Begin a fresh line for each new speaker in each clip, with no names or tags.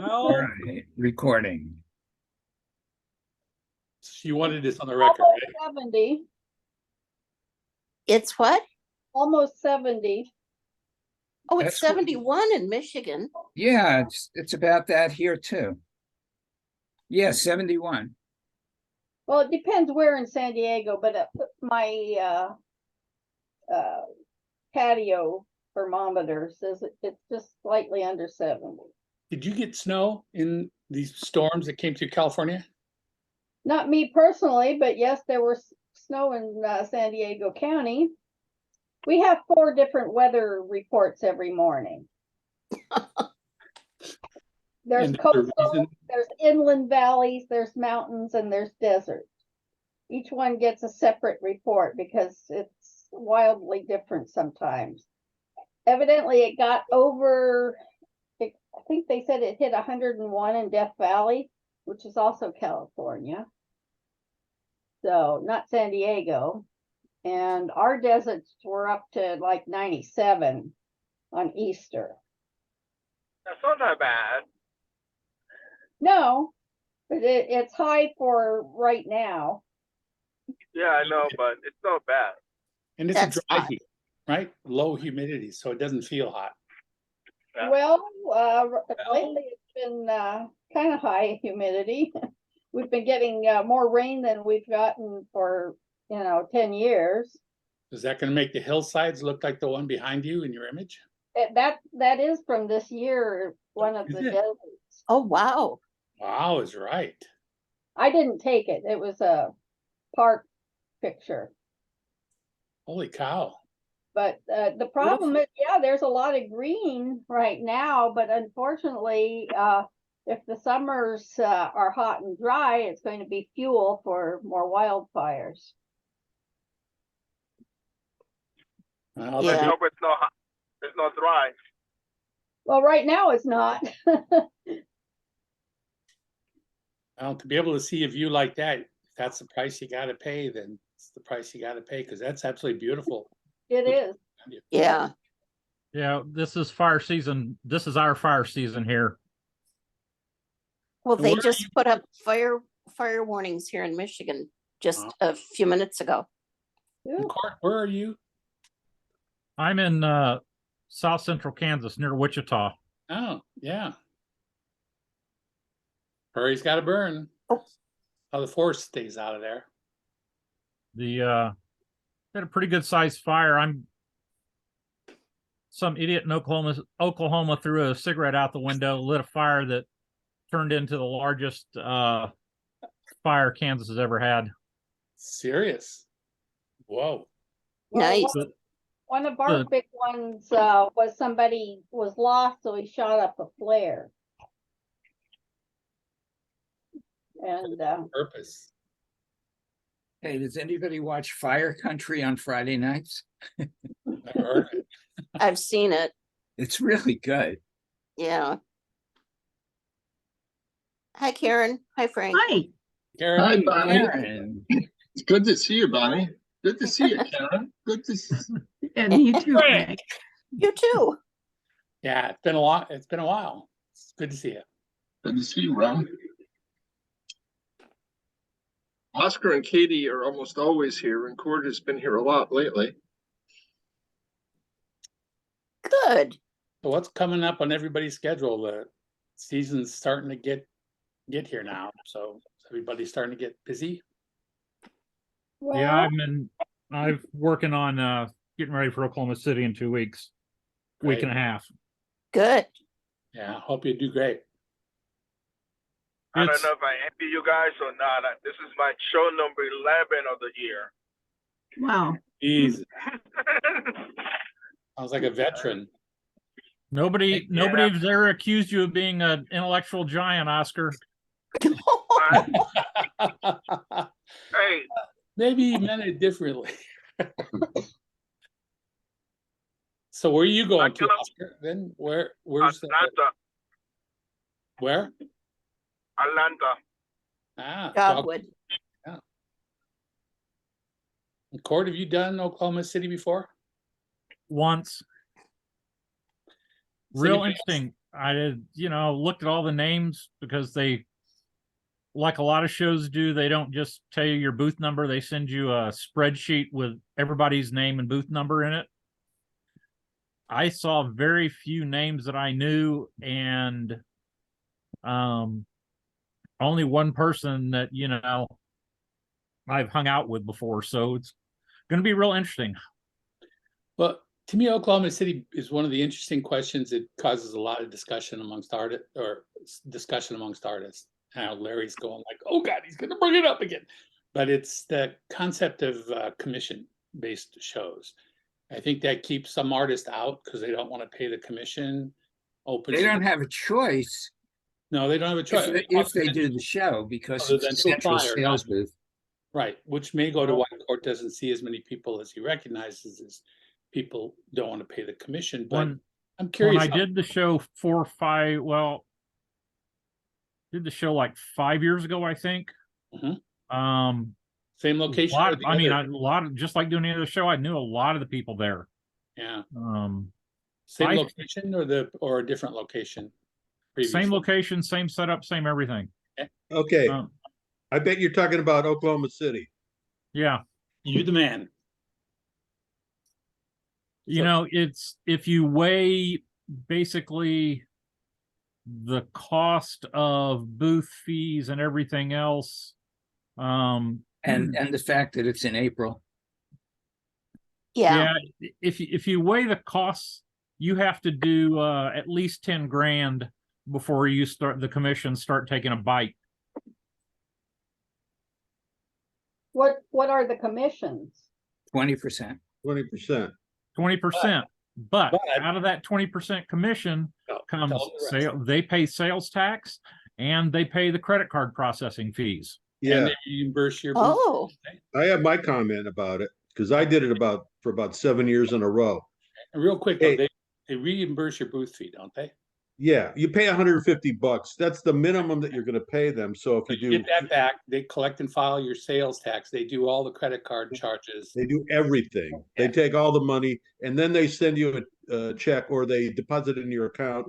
All right, recording.
She wanted this on the record, right?
70.
It's what?
Almost 70.
Oh,
That's
it's
what-
71 in Michigan.
Yeah, it's about that here too. Yeah, 71.
Well, it depends where in San Diego, but my patio thermometer says it's just slightly under 70.
Did you get snow in these storms that came through California?
Not me personally, but yes, there was snow in San Diego County. We have 4 different weather reports every morning. There's
And there's a
coastal,
reason-
there's inland valleys, there's mountains, and there's deserts. Each one gets a separate report because it's wildly different sometimes. Evidently, it got over, I think they said it hit 101 in Death Valley, which is also California. So not San Diego. And our deserts were up to like 97 on Easter.
That's not that bad.
No, but it's high for right now.
Yeah, I know, but it's not bad.
And it's
That's
a dry
hot.
heat, right? Low humidity, so it doesn't feel hot.
Yeah.
Well, lately it's been kind of high humidity. We've been getting more rain than we've gotten for 10 years.
Is that going to make the hillsides look like the one behind you in your image?
That is from this year, one of
Is
the
it?
deserts.
Oh, wow.
Wow, is right.
I didn't take it. It was a park picture.
Holy cow.
But the problem is, yeah, there's a lot of green right now, but unfortunately, if the summers are hot and dry, it's going to be fuel for more wildfires.
Well,
Yeah.
I hope it's not hot. It's not dry.
Well, right now it's not.
well, to be able to see a view like that, if that's the price you got to pay, then it's the price you got to pay because that's absolutely beautiful.
It is.
Yeah.
Yeah, this is fire season. This is our fire season here.
Well,
And
they
where are
just
you-
put up fire warnings here in Michigan just
Oh.
a few minutes ago.
Ooh,
Court, where are you?
I'm in south central Kansas near Wichita.
Oh, yeah. Prairie's got to burn.
Oh.
How the forest stays out of there.
The had a pretty good sized fire. Some idiot in Oklahoma threw a cigarette out the window, lit a fire that turned into the largest fire Kansas has ever had.
Serious. Whoa.
well,
Nice.
one of our big ones was somebody was lost, so he shot up a flare. And
Purpose.
Hey, does anybody watch Fire Country on Friday nights?
Never heard of it.
I've seen it.
It's really good.
Yeah. Hi, Karen. Hi, Frank.
Hi,
Karen,
Hi, Bonnie.
Karen.
It's good to see you, Bonnie. Good to see you, Karen. Good to see
and you too,
Frank.
Frank.
You too.
yeah, it's been a while. It's been a while. It's good to see you.
Good to see you, Ron. Oscar and Katie are almost always here, and Cord has been here a lot lately.
Good.
So what's coming up on everybody's schedule? The season's starting to get here now. So everybody's starting to get busy.
Yeah,
well,
I'm working on getting ready for Oklahoma City in 2 weeks. Week
Great.
and a half.
Good.
Yeah, hope you do great.
I don't
It's-
know if I envy you guys or not. This is my show number 11 of the year.
Wow.
Easy. Sounds like a veteran.
Nobody's ever accused you of being an intellectual giant, Oscar.
Hey,
Maybe he meant it differently. So where are you going to, Oscar? Then where's the,
Atlanta.
where?
Atlanta.
Ah,
Dogwood.
Cord, have you done Oklahoma City before?
Once.
City
Real
Falls.
interesting. I did, looked at all the names because they, like a lot of shows do, they don't just tell you your booth number. They send you a spreadsheet with everybody's name and booth number in it. I saw very few names that I knew, and only one person that, I've hung out with before. So it's going to be real interesting.
Well, to me, Oklahoma City is one of the interesting questions. It causes a lot of discussion amongst artists. Now Larry's going like, "Oh God, he's going to bring it up again," but it's the concept of commission-based shows. I think that keeps some artists out because they don't want to pay the commission.
They don't have a choice
No, they don't have a choice.
if they do the show, because
Other
it's
than
a
to
central
apply or
sales
not.
booth.
Right, which may go to why the court doesn't see as many people as he recognizes as people don't want to pay the commission. But
When
I'm curious.
I did the show did the show like 5 years ago, I think.
Same location. or the other?
A lot of, just like doing any other show, I knew a lot of the people there.
Yeah.
Um,
Same
I-
location or a different location?
Same
previously?
location, same setup, same everything.
Okay,
Um,
I bet you're talking about Oklahoma City.
yeah.
You the man.
It's, if you weigh basically the cost of booth fees and everything else,
And the fact that it's in April.
Yeah,
if you weigh the costs, you have to do at least 10 grand before the commissions start taking a bite.
What are the commissions?
20%.
20%.
20%. But
But-
out of that 20% commission
Tell
comes
them the rest.
they pay sales tax and they pay the credit card processing fees.
And
Yeah,
they reimburse your. booth.
oh,
I have my comment about it because I did it for about 7 years in a row.
And real quick, though,
Hey.
they reimburse your booth fee, don't they?
Yeah, you pay $150. That's the minimum that you're going to pay them. So if
But
you
you
do,
get that back. They collect and file your sales tax. They do all the credit card charges.
they do everything. They take all the money and then they send you a check or they deposit it in your account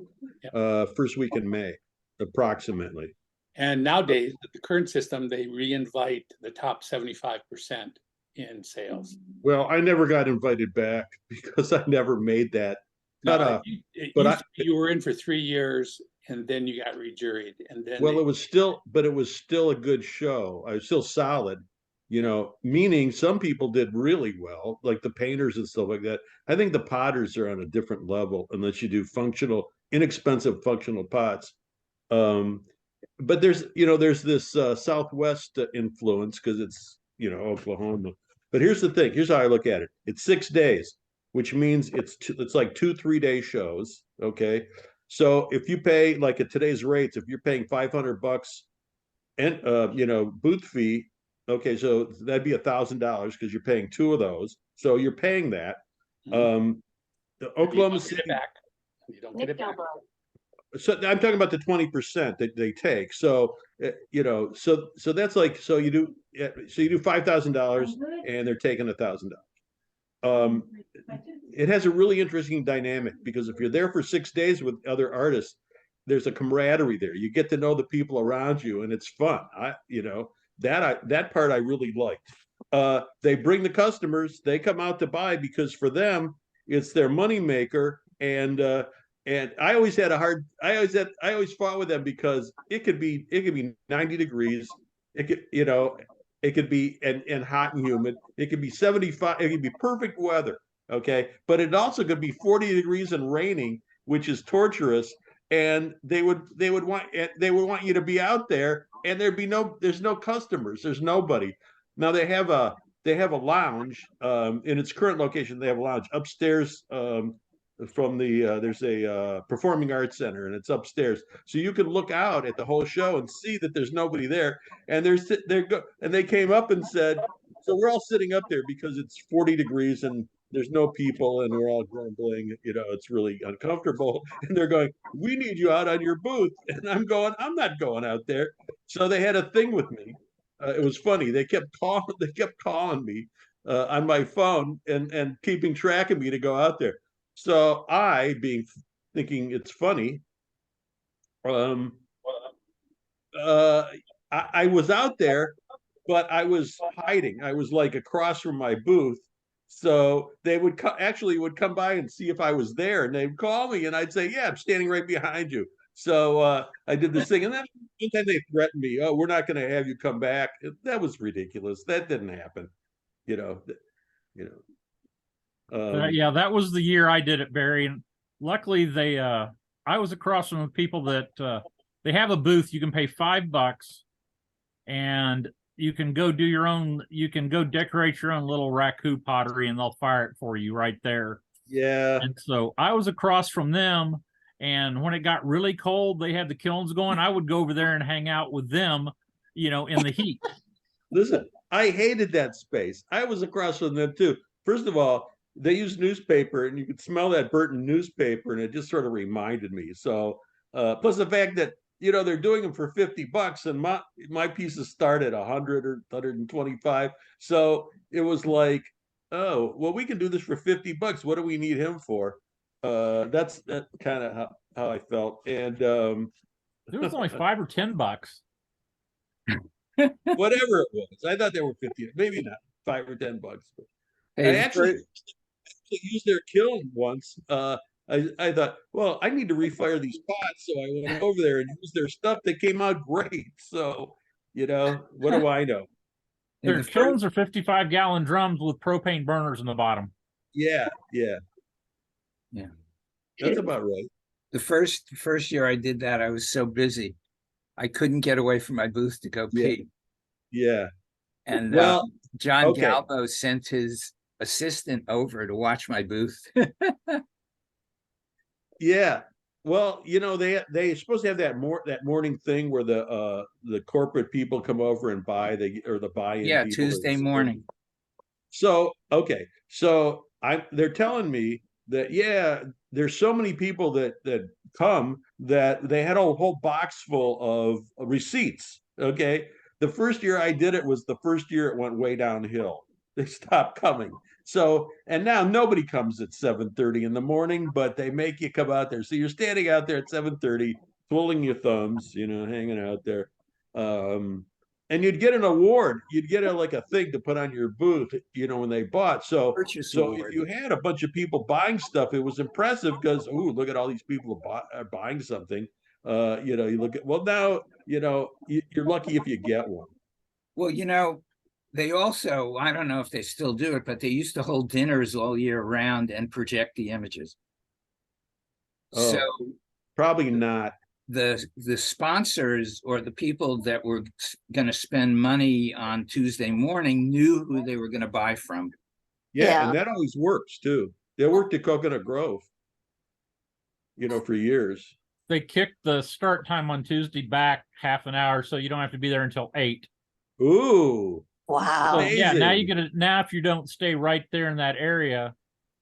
first week in May, approximately.
And nowadays, with the current system, they reinvite the top 75% in sales.
Well, I never got invited back because I never made that
No,
cutoff.
it
but
used
I-
to be you were in for 3 years and then you got rejuried and then
Well,
they-
it was still a good show. I was still solid, meaning some people did really well, like the painters and stuff like that. I think the potters are on a different level unless you do inexpensive functional pots. But there's this Southwest influence because it's, Oklahoma. But here's the thing. Here's how I look at it. It's 6 days, which means it's like 2-3 day shows. Okay. So if you pay like at today's rates, if you're paying $500 and booth fee, okay, so that'd be $1,000 because you're paying 2 of those. So you're paying that.
Mhm.
The
you
Oklahoma
don't get
City.
it back. You don't get it back.
So I'm talking about the 20% that they take. So so that's like you do $5,000 and they're taking $1,000. It has a really interesting dynamic because if you're there for 6 days with other artists, there's a camaraderie there. You get to know the people around you, and it's fun. That part I really liked. They bring the customers; they come out to buy because for them it's their moneymaker. And I always fought with them because it could be 90 degrees. It could be and hot and humid. It could be 75. It could be perfect weather. Okay. But it also could be 40 degrees and raining, which is torturous. And they would want you to be out there and there's no customers. There's nobody. Now they have a lounge in its current location. They have a lounge upstairs from there's a performing arts center and it's upstairs, so you can look out at the whole show and see that there's nobody there. And they came up and said, so we're all sitting up there because it's 40 degrees and there's no people and we're all grumbling, it's really uncomfortable. And they're going, we need you out on your booth. And I'm going, I'm not going out there. So they had a thing with me. It was funny. They kept calling me on my phone and keeping track of me to go out there. So thinking it's funny, Um, I was out there, but I was hiding. I was like across from my booth. So they would actually would come by and see if I was there, and they'd call me, and I'd say, "Yeah, I'm standing right behind you." So I did this thing, and then they threatened me, "Oh, we're not going to have you come back." That was ridiculous. That didn't happen. You know, you know.
Yeah, that was the year I did it, Barry. And luckily I was across from the people that they have a booth. You can pay $5 and you can go decorate your own little raccoon pottery and they'll fire it for you right there.
Yeah.
And so I was across from them. And when it got really cold, they had the kilns going. I would go over there and hang out with them, in the heat.
Listen, I hated that space. I was across from them too. First of all, they use newspaper and you could smell that burnt newspaper and it just sort of reminded me. So plus the fact that they're doing them for $50 and my pieces start at 100 or 125. So it was like, oh, well, we can do this for $50. What do we need him for? That's kind of how I felt. And
It was only $5 or $10.
whatever it was. I thought they were 50, maybe not $5 or $10. But
Hey,
I actually used their kiln once. I thought, well, I need to refire these pots, so I went over there and used their stuff. They came out great. So, what do I know?
Their kilns are 55-gallon drums with propane burners in the bottom.
Yeah. That's about right.
The first year I did that, I was so busy. I couldn't get away from my booth to go pee.
Yeah.
And
Well,
John
okay.
Galbo sent his assistant over to watch my booth.
Yeah. Well, they supposed to have that morning thing where the corporate people come over and buy the buy-in
Yeah,
people.
Tuesday morning.
So, okay. So they're telling me that, there's so many people that come that they had a whole box full of receipts. Okay. The first year I did it was the first year it went way downhill. They stopped coming. So, and now nobody comes at 7:30 in the morning, but they make you come out there. So you're standing out there at 7:30, twiddling your thumbs, hanging out there. And you'd get an award. You'd get like a thing to put on your booth, when they bought. So
Purchase
if
award.
you had a bunch of people buying stuff, it was impressive because, ooh, look at all these people are buying something. You look at, well, now, you're lucky if you get one.
Well, they also, I don't know if they still do it, but they used to hold dinners all year round and project the images.
Oh,
So
probably not.
the sponsors or the people that were going to spend money on Tuesday morning knew who they were going to buy from.
Yeah, and that always works too. They worked at Coconut Grove, for years.
They kicked the start time on Tuesday back half an hour, so you don't have to be there until 8.
Ooh.
Wow.
So, yeah, now if you don't stay right there in that area,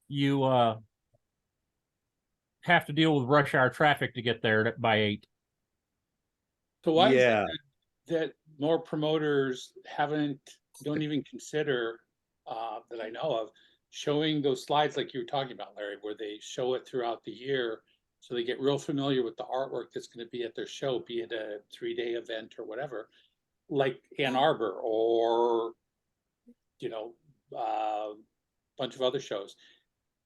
you have to deal with rush hour traffic to get there by 8.
So why is it that more promoters don't even consider that I know of showing those slides like you were talking about, Larry, where they show it throughout the year so they get real familiar with the artwork that's going to be at their show, be it a 3-day event or whatever, like Ann Arbor or a bunch of other shows,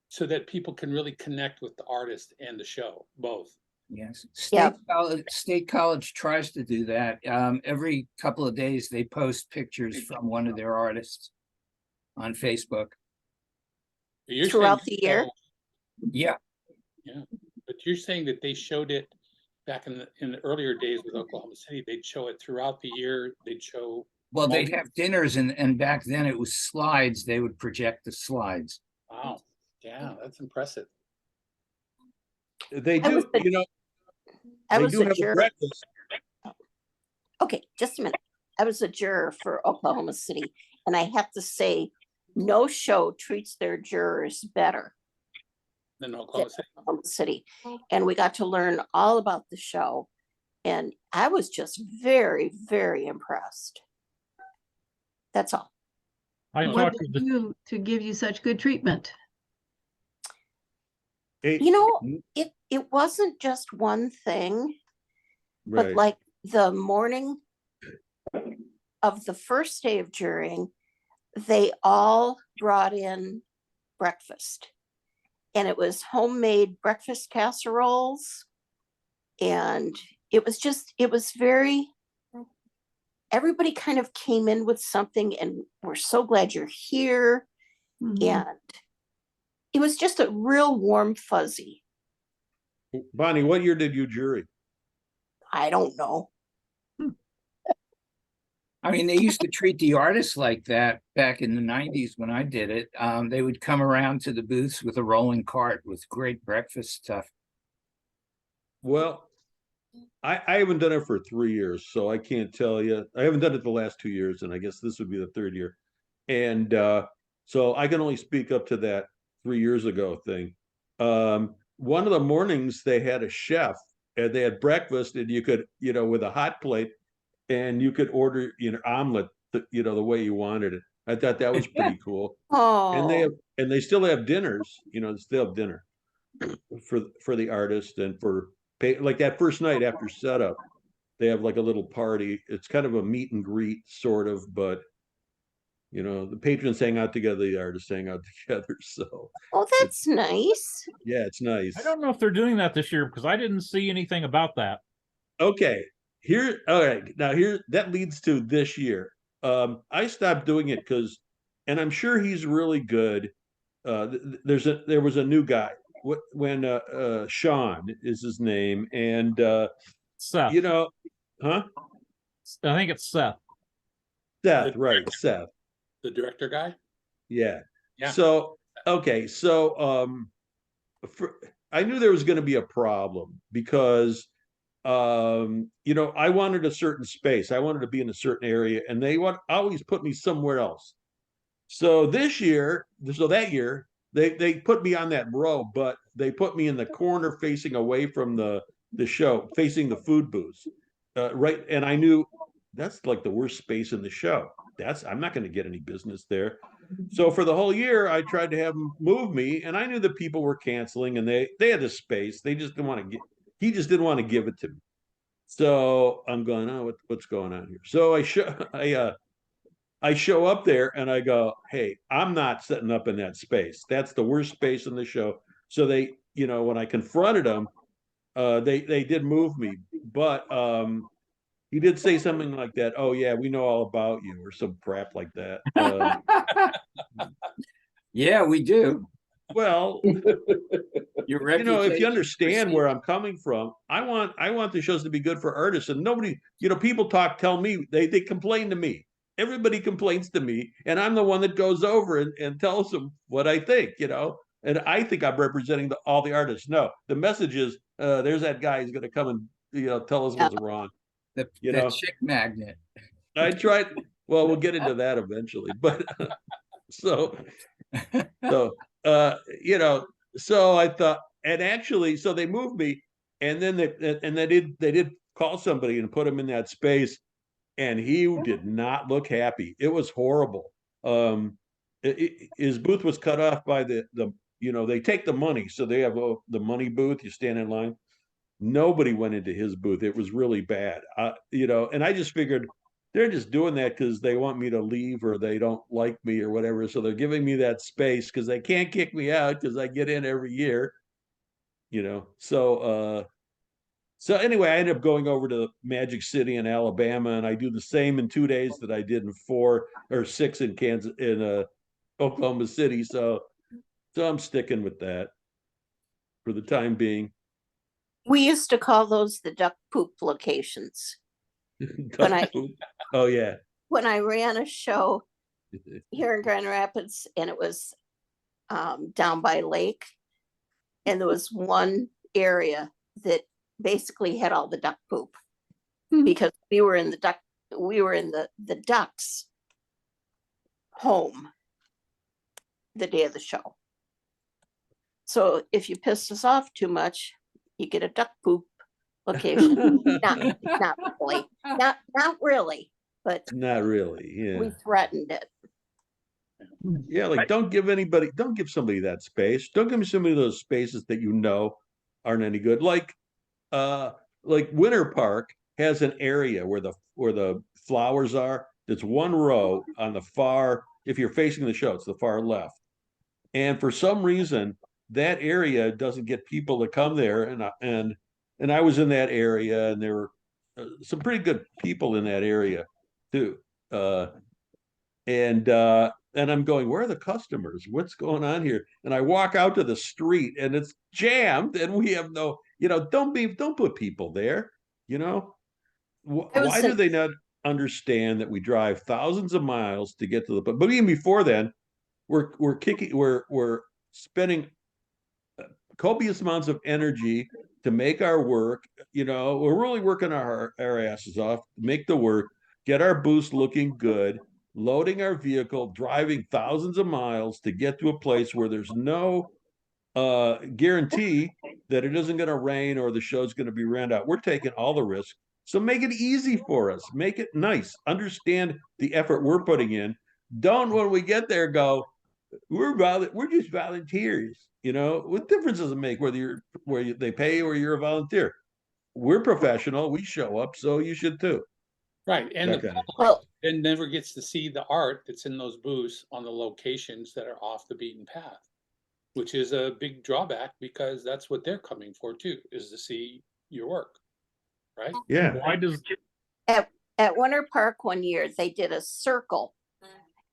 so that people can really connect with the artist and the show, both.
Yes.
Yeah.
State College tries to do that. Every couple of days, they post pictures from one of their artists on Facebook.
You're
Throughout
saying
the year?
Yeah.
Yeah, but you're saying that they showed it back in the earlier days with Oklahoma City. They'd show it throughout the year. They'd show.
Well, they'd have dinners, and back then it was slides. They would project the slides.
Wow. Yeah, that's impressive.
They do,
I
they
was
do
a
have a
juror.
breakfast.
Okay, just a minute. I was a juror for Oklahoma City, and I have to say, no show treats their jurors better
Then
than
Oklahoma City.
Oklahoma City. And we got to learn all about the show. And I was just very, very impressed. That's all.
I
What
talked
did
to
they do to give you such good treatment?
Hey,
You know, it wasn't just one thing. But
Right.
like the morning of the first day of jurying, they all brought in breakfast. And it was homemade breakfast casseroles. And it was very, everybody kind of came in with something, and we're so glad you're here.
Mhm.
And it was just a real warm fuzzy.
Bonnie, what year did you jury?
I don't know.
I mean, they used to treat the artists like that back in the 90s when I did it. They would come around to the booths with a rolling cart with great breakfast stuff.
Well, I haven't done it for 3 years, so I can't tell you. I haven't done it the last 2 years, and I guess this would be the third year. And so I can only speak up to that 3 years ago thing. One of the mornings they had a chef, and they had breakfast, and you could, with a hot plate, and you could order, omelet, the way you wanted it. I thought that was pretty cool. And
Oh,
they still have dinners, they still have dinner for the artist and for pay, like that first night after setup, they have like a little party. It's kind of a meet and greet sort of, but the patrons hang out together, the artists hang out together. So
oh, that's nice.
yeah, it's nice.
I don't know if they're doing that this year because I didn't see anything about that.
Okay, all right, now that leads to this year. I stopped doing it because, and I'm sure he's really good. There was a new guy when Sean is his name, and
Seth.
Huh?
I think it's Seth.
Seth, right, Seth.
The director guy?
Yeah.
Yeah.
So okay, so I knew there was going to be a problem because I wanted a certain space. I wanted to be in a certain area, and they always put me somewhere else. So that year, they put me on that row, but they put me in the corner facing away from the show, facing the food booths. Right. And I knew that's like the worst space in the show. I'm not going to get any business there. So for the whole year, I tried to have them move me, and I knew that people were canceling, and they had the space. They just didn't want to he just didn't want to give it to me. So I'm going, oh, what's going on here? So I show up there and I go, hey, I'm not setting up in that space. That's the worst space in the show. So they, when I confronted them, they did move me, but he did say something like that. Oh yeah, we know all about you, or some crap like that.
Yeah, we do.
Well,
Your
if you
reputation
understand
precedes-
where I'm coming from, I want the shows to be good for artists, and nobody, people tell me, they complain to me. Everybody complains to me, and I'm the one that goes over and tells them what I think, and I think I'm representing all the artists. No, the message is, there's that guy who's going to come and tell us what's wrong.
the
know?
chick magnet.
I tried. Well, we'll get into that eventually, but so so I thought, and actually, so they moved me, and then they did call somebody and put him in that space, and he did not look happy. It was horrible. His booth was cut off by the they take the money, so they have the money booth. You stand in line. Nobody went into his booth. It was really bad. And I just figured they're just doing that because they want me to leave, or they don't like me, or whatever. So they're giving me that space because they can't kick me out because I get in every year. So anyway, I ended up going over to Magic City in Alabama, and I do the same in 2 days that I did in 4 or 6 in Oklahoma City. So I'm sticking with that for the time being.
We used to call those the duck poop locations.
Oh yeah.
When I ran a show here in Grand Rapids, and it was down by lake, and there was one area that basically had all the duck poop because we were in the ducks home the day of the show. So if you pissed us off too much, you get a duck poop location. not really, but
not really. Yeah.
we threatened it.
Yeah, like don't give somebody that space. Don't give me somebody those spaces that aren't any good. Like like Winter Park has an area where the flowers are. That's one row on the far. If you're facing the show, it's the far left. And for some reason, that area doesn't get people to come there. And I was in that area, and there were some pretty good people in that area too. And I'm going, where are the customers? What's going on here? And I walk out to the street, and it's jammed, and we have no, don't put people there.
I was
Why do
in-
they not understand that we drive thousands of miles to get to the? But even before then, we're spending copious amounts of energy to make our work. We're really working our asses off, make the work, get our boost looking good, loading our vehicle, driving thousands of miles to get to a place where there's no guarantee that it isn't going to rain or the show's going to be rent out. We're taking all the risk. So make it easy for us. Make it nice. Understand the effort we're putting in. Don't, when we get there, go, we're just volunteers. What difference does it make whether they pay or you're a volunteer? We're professional. We show up, so you should too.
Right, and the
That kind of-
public then never gets to see the art that's in those booths on the locations that are off the beaten path, which is a big drawback because that's what they're coming for too, is to see your work, right?
Yeah.
Why does
At Winter Park one year, they did a circle.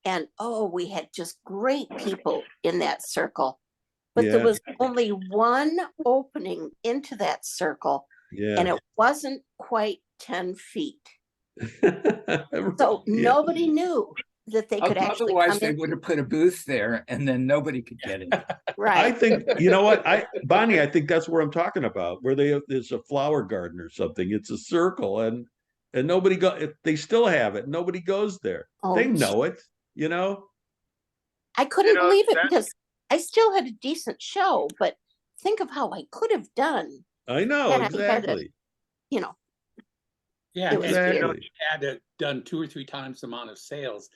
And we had just great people in that circle. But there
Yeah.
was only one opening into that circle, and
Yeah.
it wasn't quite 10 feet.
Yeah.
So nobody knew that they could actually come
Otherwise, they
in.
would have put a booth there and then nobody could get in.
I
Right.
think, you know what, Bonnie, I think that's where I'm talking about, where there's a flower garden or something. It's a circle, and nobody they still have it. Nobody goes there.
Oh,
They know it,
I couldn't believe it
that-
because I still had a decent show, but think of how I could have done.
I know,
And I had it.
exactly.
Yeah,
It was
and
weird.
if you had it done 2 or 3 times the amount of sales.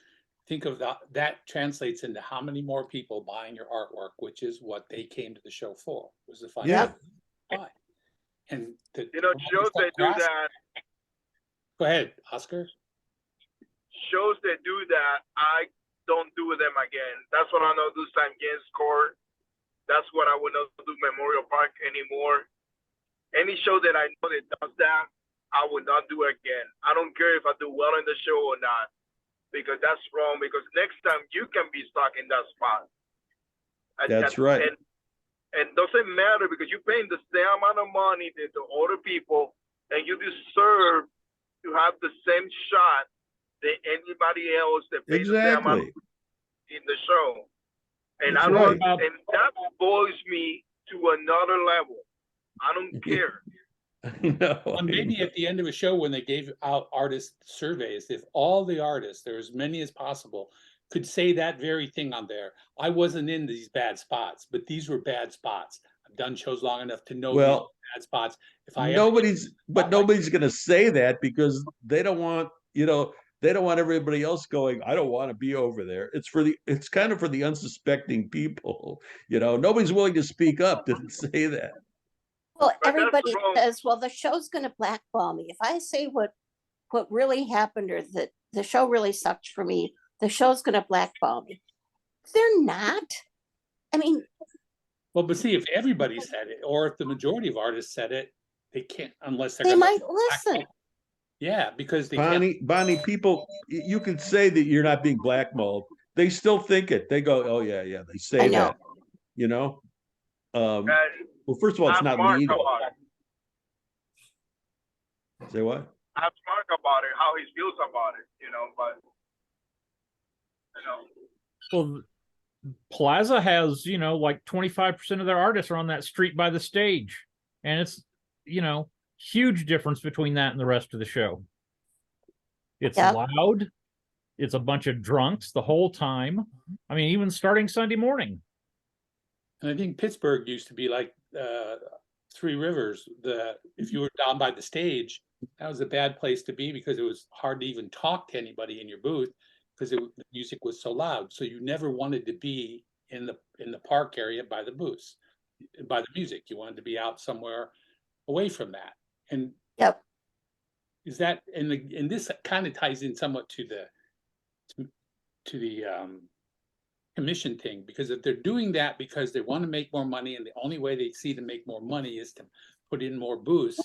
Think of that translates into how many more people buying your artwork, which is what they came to the show for, was to find
Yeah.
out why. And
shows that do that,
Go ahead, Oscar.
shows that do that, I don't do them again. That's what I know do St. James Court. That's what I would not do Memorial Park anymore. Any show that I know that does that, I would not do again. I don't care if I do well in the show or not, because that's wrong. Because next time you can be stuck in that spot.
That's right.
And doesn't matter because you're paying the same amount of money to other people, and you deserve to have the same shot than anybody else that pays the same amount
Exactly.
in the show. And
That's
I don't,
right.
and that boils me to another level. I don't care.
No,
Well, maybe at the end of a show when they gave out artist surveys, if all the artists, there as many as possible, could say that very thing on there. I wasn't in these bad spots, but these were bad spots. I've done shows long enough to know these
Well,
are bad spots. If I ever
nobody's going to say that because they don't want, they don't want everybody else going, I don't want to be over there. It's kind of for the unsuspecting people, nobody's willing to speak up to say that.
Well,
But that's
everybody
wrong.
says, well, the show's going to blackball me. If I say what really happened or that the show really sucked for me, the show's going to blackball me. They're not. I mean,
Well, but see, if everybody said it, or if the majority of artists said it, they can't unless they're
they
gonna
might listen.
Yeah, because they can't.
Bonnie, people, you could say that you're not being blackmailed. They still think it. They go, oh yeah, they say
I know.
that,
And
well, first of all, it's
ask
not
Mark
legal.
about it.
Say what?
Ask Mark about it, how he feels about it, but
well, Plaza has, like 25% of their artists are on that street by the stage. And it's, huge difference between that and the rest of the show. It's
Yep.
loud. It's a bunch of drunks the whole time. I mean, even starting Sunday morning.
And I think Pittsburgh used to be like Three Rivers. If you were down by the stage, that was a bad place to be because it was hard to even talk to anybody in your booth because the music was so loud. So you never wanted to be in the park area by the booths, by the music. You wanted to be out somewhere away from that. And is that, and this kind of ties in somewhat to the commission thing, because if they're doing that because they want to make more money and the only way they see to make more money is to put in more booths,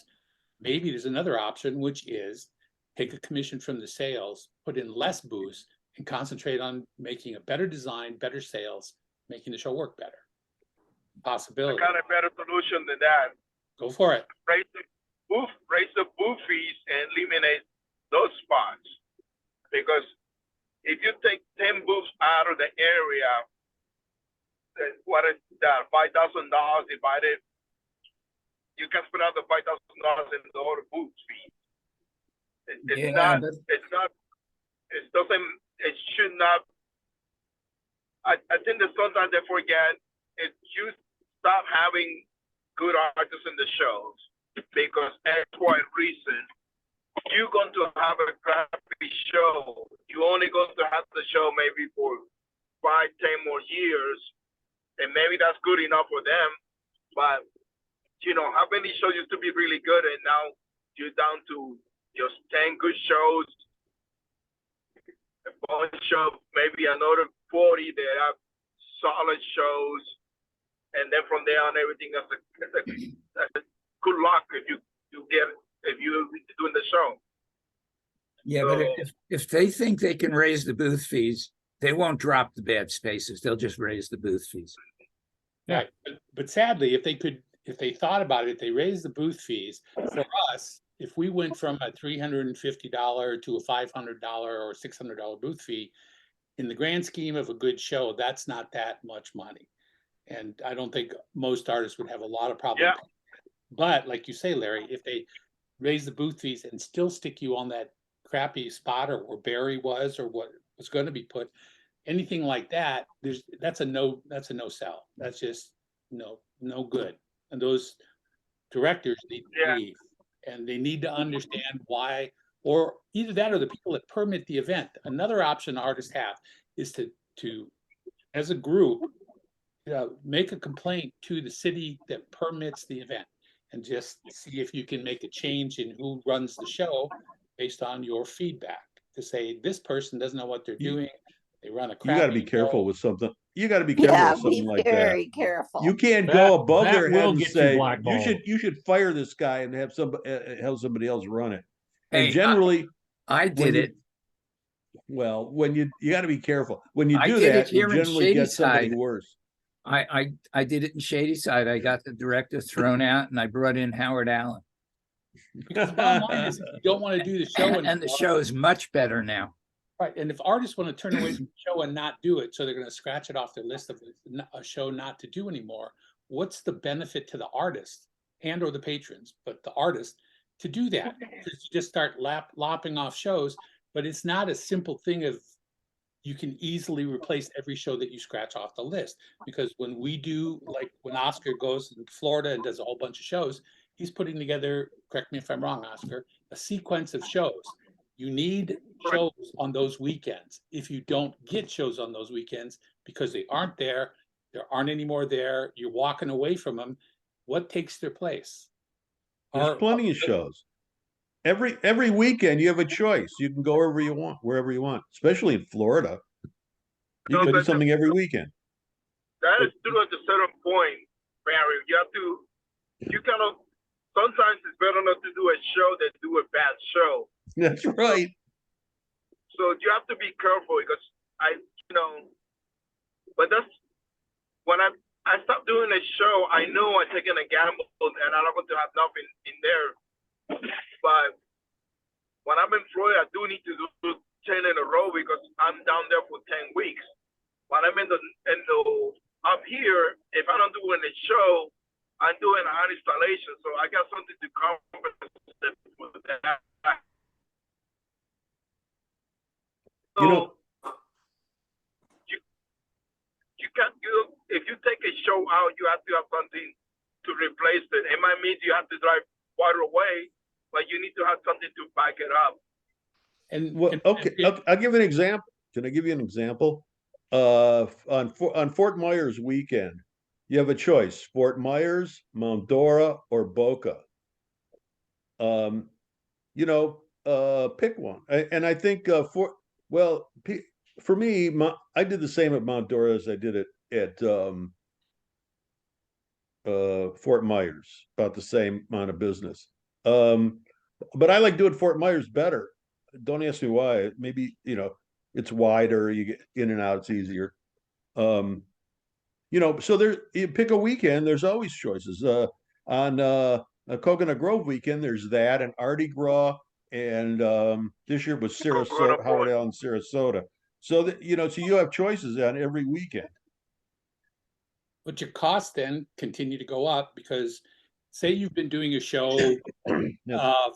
maybe there's another option, which is take a commission from the sales, put in less booths, and concentrate on making a better design, better sales, making the show work better.
I
Possibility.
got a better solution than that.
Go for it.
Raise the booth fees and eliminate those spots. Because if you take 10 booths out of the area, then what is that? $5,000 divided. You can spend out the $5,000 in the other booth fees. It should not. I think that sometimes they forget if you stop having good artists in the shows because X, Y reason, you're going to have a crappy show. You're only going to have the show maybe for 5, 10 more years, and maybe that's good enough for them. But you know, how many shows used to be really good, and now you're down to just 10 good shows, a bunch of maybe another 40 that have solid shows, and then from there on, everything else that's good luck if you're doing the show.
Yeah, but if they think they can raise the booth fees, they won't drop the bad spaces. They'll just raise the booth fees.
Right. But sadly, if they thought about it, they raised the booth fees. For us, if we went from a $350 to a $500 or $600 booth fee, in the grand scheme of a good show, that's not that much money. And I don't think most artists would have a lot of problem.
Yeah.
But like you say, Larry, if they raise the booth fees and still stick you on that crappy spot or where Barry was or what was going to be put, anything like that, that's a no sell. That's just no good. And those directors need to leave, and they need to understand why, or either that or the people that permit the event. Another option artists have is to as a group, make a complaint to the city that permits the event and just see if you can make a change in who runs the show based on your feedback, to say this person doesn't know what they're doing. They run a
You got to be
crappy
careful
show.
with something. You got to be careful
Yeah,
with something
be
like that.
very careful.
You can't go above
That
their head
will
and
get you
say
blackballed.
you should fire this guy and have somebody else run it.
Hey,
And generally,
I did it.
Well, when you got to be careful when you
I
do
did it
that. You
here in
generally get somebody
Shadyside.
worse.
I did it in Shadyside. I got the director thrown out, and I brought in Howard Allen.
Because the bottom line is, if you don't want to do the show
And the
anymore,
show is much better now.
right? And if artists want to turn away from the show and not do it, so they're going to scratch it off their list of a show not to do anymore, what's the benefit to the artist and or the patrons, but the artist, to do that? Because you just start lopping off shows, but it's not a simple thing of you can easily replace every show that you scratch off the list. Because when we do, like when Oscar goes in Florida and does a whole bunch of shows, he's putting together, correct me if I'm wrong, Oscar, a sequence of shows. You need shows on those weekends. If you don't get shows on those weekends because they aren't there aren't any more there, you're walking away from them, what takes their place?
There's plenty of shows. Every weekend you have a choice. You can go wherever you want, especially in Florida. You can do something every weekend.
That is true at a certain point, Barry. You kind of, sometimes it's better not to do a show than do a bad show.
That's right.
So you have to be careful because but that's when I stopped doing a show, I know I'm taking a gamble and I'm not going to have nothing in there. But when I'm in Florida, I do need to do 10 in a row because I'm down there for 10 weeks. When I'm in the up here, if I don't do any show, I'm doing an installation, so I got something to compensate for that. So you can't do, if you take a show out, you have to have something to replace it. It might mean you have to drive far away, but you need to have something to back it up.
And
I'll give an example. Can I give you an example? On Fort Myers weekend, you have a choice: Fort Myers, Mount Dora, or Boca. pick one. And I think for me, I did the same at Mount Dora as I did it at Fort Myers, about the same amount of business. But I like doing Fort Myers better. Don't ask me why. Maybe, it's wider, you get in and out, it's easier. So you pick a weekend, there's always choices. On a Coconut Grove weekend, there's that, and Artie Gras, and this year was Sarasota, Howard Allen, Sarasota. So that, so you have choices on every weekend.
But your costs then continue to go up because say you've been doing a show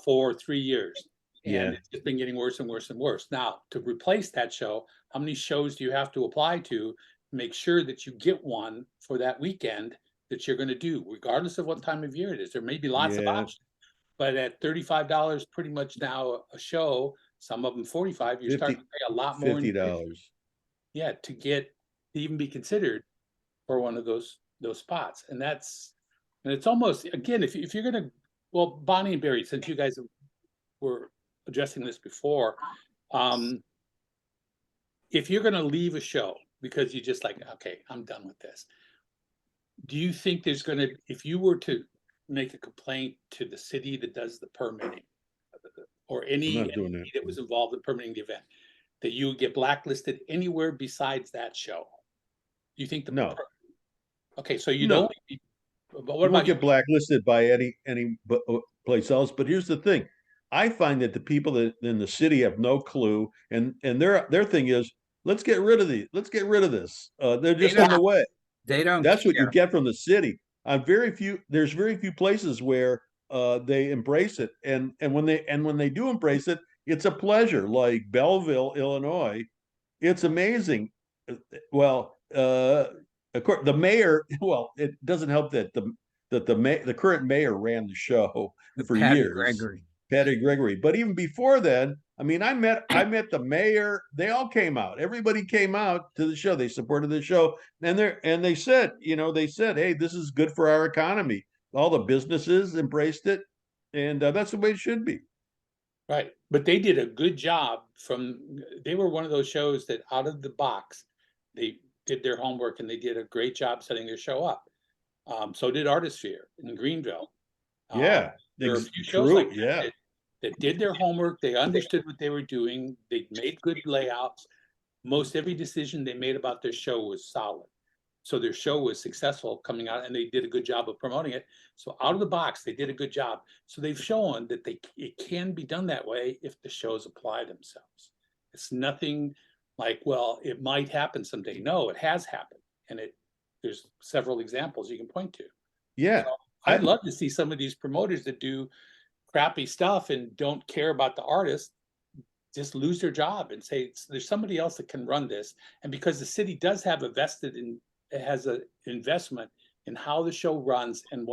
for 3 years and it's just been getting worse and worse and worse. Now, to replace that show, how many shows do you have to apply to make sure that you get one for that weekend that you're going to do, regardless of what time of year it is? There may be lots of options, but at $35 pretty much now a show, some of them 45, you're starting to pay a lot more.
$50.
Yeah, to even be considered for one of those spots. And it's almost, again, if you're going to, well, Bonnie and Barry, since you guys were addressing this before, if you're going to leave a show because you just like, okay, I'm done with this, do you think there's going to, if you were to make a complaint to the city that does the permitting or any entity that was involved in permitting the event, that you would get blacklisted anywhere besides that show? Do you think
No.
Okay, so you don't. But what about
get blacklisted by any place else? But here's the thing: I find that the people that in the city have no clue, and their thing is, let's get rid of these. Let's get rid of this. They're just in the way.
They don't.
That's what you get from the city. There's very few places where they embrace it, and when they do embrace it, it's a pleasure. Like Belleville, Illinois, it's amazing. Well, of course, the mayor. Well, it doesn't help that the current mayor ran the show for years, Patty Gregory. But even before then, I mean, I met the mayor. They all came out. Everybody came out to the show. They supported the show, and they said, hey, this is good for our economy. All the businesses embraced it, and that's the way it should be.
Right, but they did a good job. They were one of those shows that out of the box, they did their homework and they did a great job setting their show up. So did Artisphere in Greenville.
There
are a few shows like that did their homework. They understood what they were doing. They made good layouts. Most every decision they made about their show was solid. So their show was successful coming out, and they did a good job of promoting it. So out of the box, they did a good job. So they've shown that it can be done that way if the shows apply themselves. It's nothing like, well, it might happen someday. No, it has happened, and there's several examples you can point to.
Yeah,
so I'd love to see some of these promoters that do crappy stuff and don't care about the artist just lose their job and say there's somebody else that can run this. And because the city does have it has an investment in how the show runs and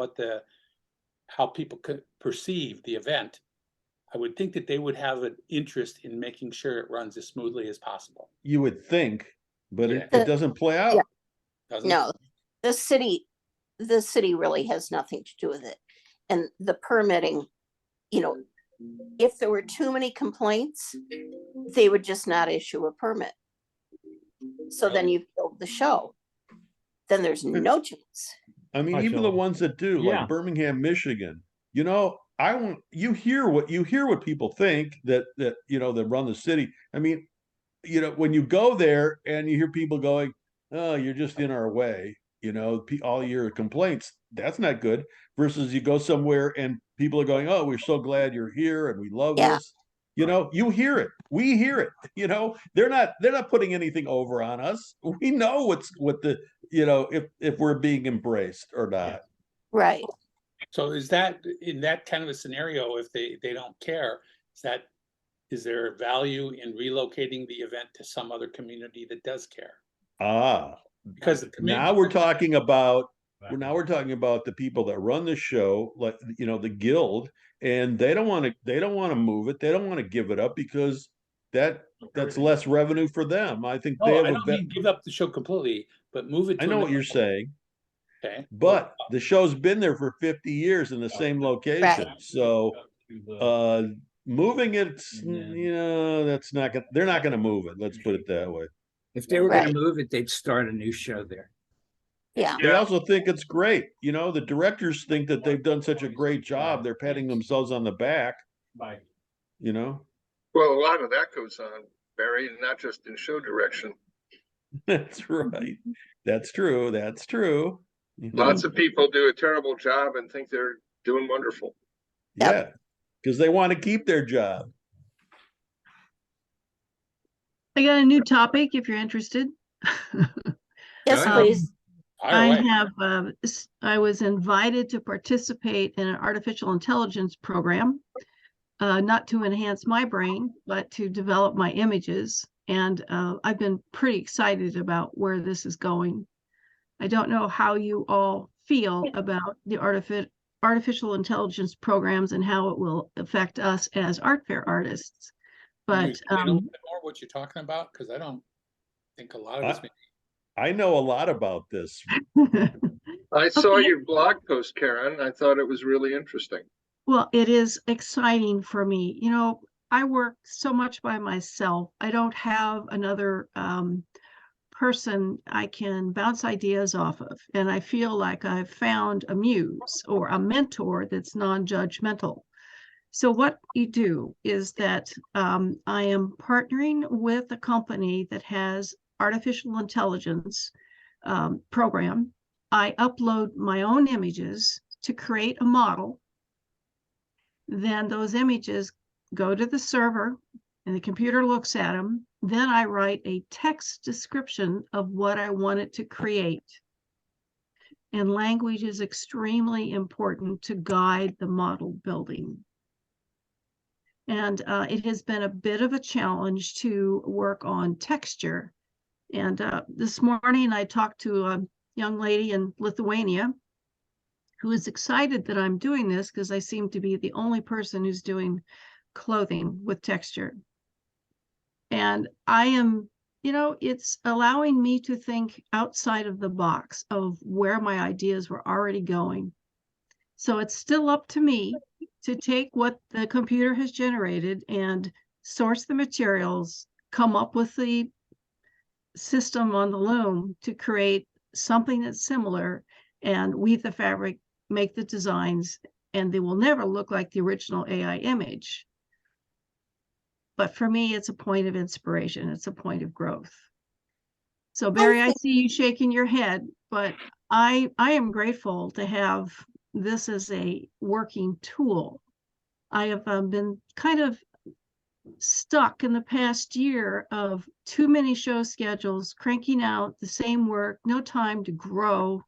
how people could perceive the event, I would think that they would have an interest in making sure it runs as smoothly as possible.
You would think, but it doesn't play out.
Yeah. No, the city really has nothing to do with it. And the permitting, if there were too many complaints, they would just not issue a permit. So then you killed the show. Then there's no chance.
I mean, even the ones that do, like Birmingham, Michigan, you hear what people think that run the city. I mean, when you go there and you hear people going, oh, you're just in our way, all your complaints, that's not good. Versus you go somewhere and people are going, oh, we're so glad you're here and we love this. You hear it. We hear it. They're not putting anything over on us. We know if we're being embraced or not.
Right.
So is that in that kind of a scenario, if they don't care, is there value in relocating the event to some other community that does care? Because
now we're talking about the people that run the show, like the guild, and they don't want to move it. They don't want to give it up because that's less revenue for them. I think
I don't mean give up the show completely, but move it.
I know what you're saying.
Okay.
But the show's been there for 50 years in the same location. Right. So moving it,
Yeah.
that's not gonna. They're not gonna move it. Let's put it that way.
If they were going
Right.
to move it, they'd start a new show there.
Yeah.
They
Yeah.
also think it's great. The directors think that they've done such a great job. They're patting themselves on the back.
Bye.
Well, a lot of that goes on, Barry, not just in show direction.
That's right. That's true. That's true.
Lots of people do a terrible job and think they're doing wonderful.
Yeah, because they want to keep their job.
I got a new topic if you're interested.
Yes,
Um,
please.
Fire away.
I was invited to participate in an artificial intelligence program, not to enhance my brain, but to develop my images. And I've been pretty excited about where this is going. I don't know how you all feel about the artificial intelligence programs and how it will affect us as art fair artists.
Can you
But
explain a little bit more what you're talking about? Because I don't think a lot of us.
I know a lot about this.
I saw
Okay.
your blog post, Karen. I thought it was really interesting.
Well, it is exciting for me. I work so much by myself. I don't have another person I can bounce ideas off of. And I feel like I've found a muse or a mentor that's non-judgmental. So what you do is that I am partnering with a company that has artificial intelligence program. I upload my own images to create a model. Then those images go to the server and the computer looks at them. Then I write a text description of what I want it to create. And language is extremely important to guide the model building. And it has been a bit of a challenge to work on texture. And this morning I talked to a young lady in Lithuania who is excited that I'm doing this because I seem to be the only person who's doing clothing with texture. And I am, it's allowing me to think outside of the box of where my ideas were already going. So it's still up to me to take what the computer has generated and source the materials, come up with the system on the loom to create something that's similar and weave the fabric, make the designs, and they will never look like the original AI image. But for me, it's a point of inspiration. It's a point of growth. So Barry, I see you shaking your head, but I am grateful to have this as a working tool. I have been kind of stuck in the past year of too many show schedules, cranking out the same work, no time to grow,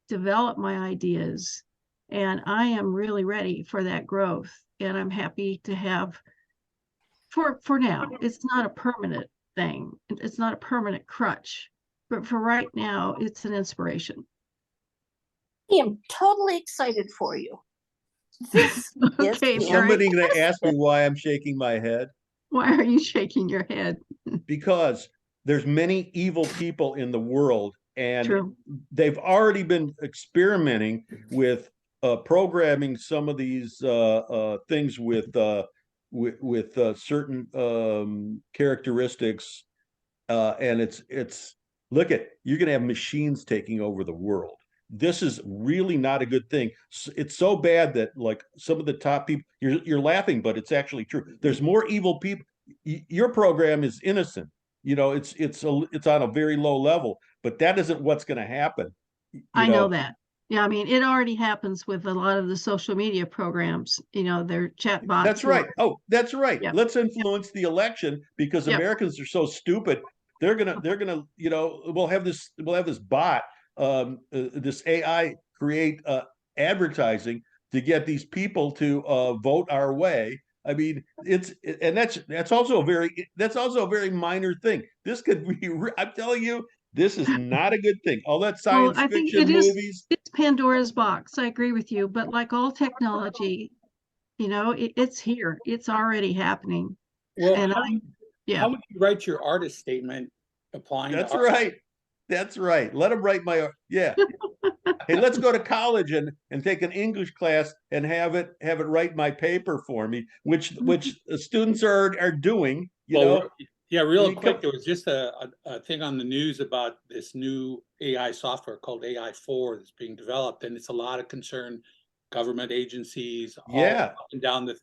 develop my ideas. And I am really ready for that growth. And I'm happy to have, for now, it's not a permanent thing. It's not a permanent crutch, but for right now, it's an inspiration.
I am totally excited for you. This
Okay,
is
Somebody
Barry,
gonna ask me why I'm shaking my head?
why are you shaking your head?
Because there's many evil people in the world, and
True.
they've already been experimenting with programming some of these things with certain characteristics, and it's look at, you're gonna have machines taking over the world. This is really not a good thing. It's so bad that like some of the top people, you're laughing, but it's actually true. There's more evil people. Your program is innocent. It's on a very low level, but that isn't what's going to happen.
I know that. Yeah, I mean, it already happens with a lot of the social media programs, their chat bots.
That's right. Oh, that's right.
Yep.
Let's influence the election because
Yep.
Americans are so stupid. They're gonna, we'll have this bot, this AI create advertising to get these people to vote our way. I mean, that's also a very minor thing. This could be, I'm telling you, this is not a good thing. All that science
I think
fiction movies.
it's Pandora's box. I agree with you, but like all technology, it's here. It's already happening.
Well,
And
how would you write your artist statement applying?
That's
to art?
right. That's right. Let them write my, yeah. hey, let's go to college and take an English class and have it write my paper for me, which students are doing, you
Well,
know.
yeah, real
You
quick,
come-
there was just a thing on the news about this new AI software called AI4 that's being developed, and it's a lot of concern, government agencies, all
Yeah.
up and down the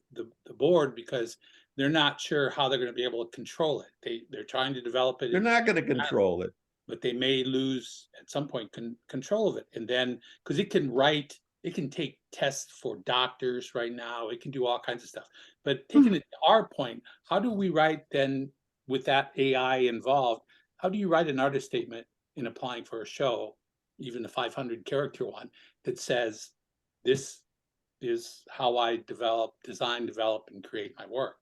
board, because they're not sure how they're going to be able to control it. They're trying to develop it.
They're not going to control it.
But they may lose at some point control of it. And then, because it can take tests for doctors right now, it can do all kinds of stuff. But taking it to our point, how do we write then with that AI involved? How do you write an artist statement in applying for a show, even the 500 character one, that says, this is how I design, develop, and create my work?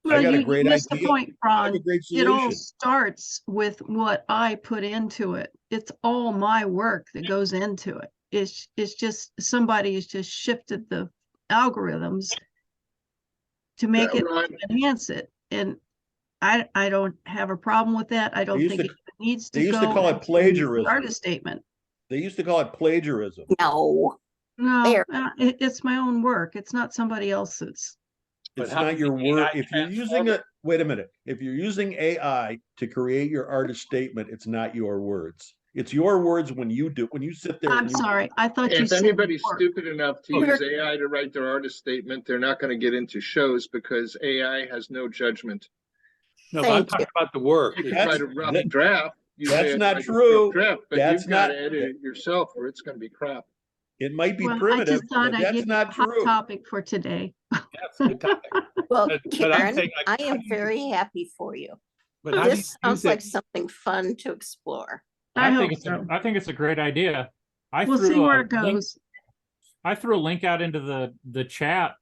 Well,
got a
you
great
missed the
idea.
point,
I have
Ron.
a great
It all
solution.
starts with what I put into it. It's all my work that goes into it. It's just somebody has just shifted the algorithms to make it
Ron,
enhance it. And I don't have a problem with that. I don't
used
think
to-
it needs to
they used to
go
call it
into the
plagiarism.
artist statement.
They used to call it plagiarism.
No,
No,
There.
it's my own work. It's not somebody else's.
But
It's
how
not
does
your
the
work.
AI
If you're using
transform
it, wait a minute. If you're using AI to create your artist statement, it's not your words. It's your words when you sit there.
I'm
and you-
sorry. I thought you
if
said
anybody's
work.
stupid enough to
Okay.
use AI to write their artist statement, they're not going to get into shows because AI has no judgment.
No, but I'm
Thank you.
talking about the work.
You can
That's-
write a rough
that-
draft. You
that's
say
not
it's a
true.
Draft, but
That's
you've got
not-
to edit it yourself or it's going to be crap.
It might be
Well, I
primitive,
just thought
but
I'd
that's
give you a
not
hot
true.
topic for today.
That's a good topic.
well,
But I'm
Karen,
saying, like,
I
how
am
do you-
very happy for you.
But how do you
This sounds
use
like
it?
something fun to explore.
I hope
think
so.
I think it's a great idea.
We'll see where it goes.
I threw a link out into the chat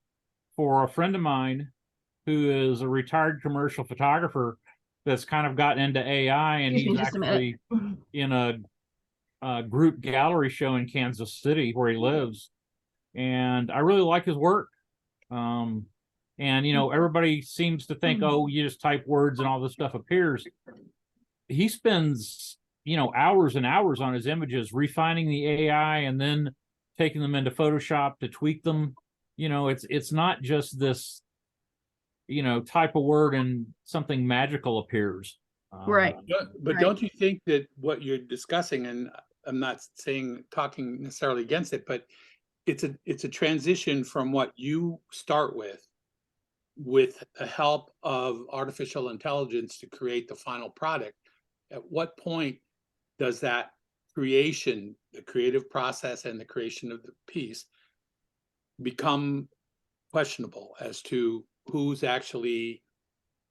for a friend of mine who is a retired commercial photographer that's kind of gotten into AI, and
Excuse me
he's
just a minute.
actually in a group gallery show in Kansas City where he lives, and I really like his work. And everybody seems to think, oh, you just type words and all this stuff appears. He spends hours and hours on his images, refining the AI and then taking them into Photoshop to tweak them. It's not just this type of word and something magical appears.
Right.
But
Right.
don't you think that what you're discussing, and I'm not talking necessarily against it, but it's a transition from what you start with the help of artificial intelligence to create the final product. At what point does that creation, the creative process and the creation of the piece, become questionable as to who's actually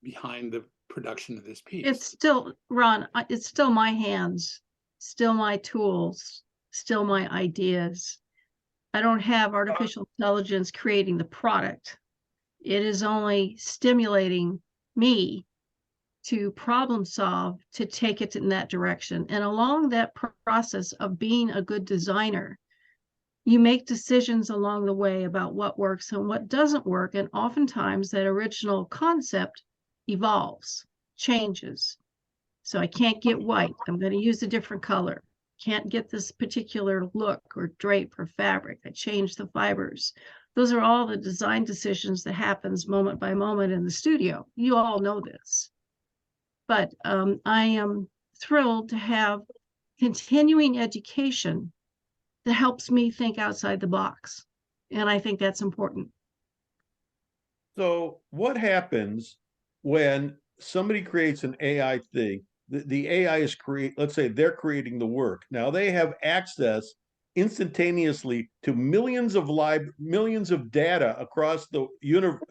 behind the production of this piece?
It's still, Ron, it's still my hands, still my tools, still my ideas. I don't have artificial intelligence creating the product. It is only stimulating me to problem solve, to take it in that direction. And along that process of being a good designer, you make decisions along the way about what works and what doesn't work. And oftentimes that original concept evolves, changes. So I can't get white. I'm going to use a different color. Can't get this particular look or drape or fabric. I change the fibers. Those are all the design decisions that happens moment by moment in the studio. You all know this. But I am thrilled to have continuing education that helps me think outside the box. And I think that's important.
So what happens when somebody creates an AI thing? The AI is let's say they're creating the work. Now they have access instantaneously to millions of data across the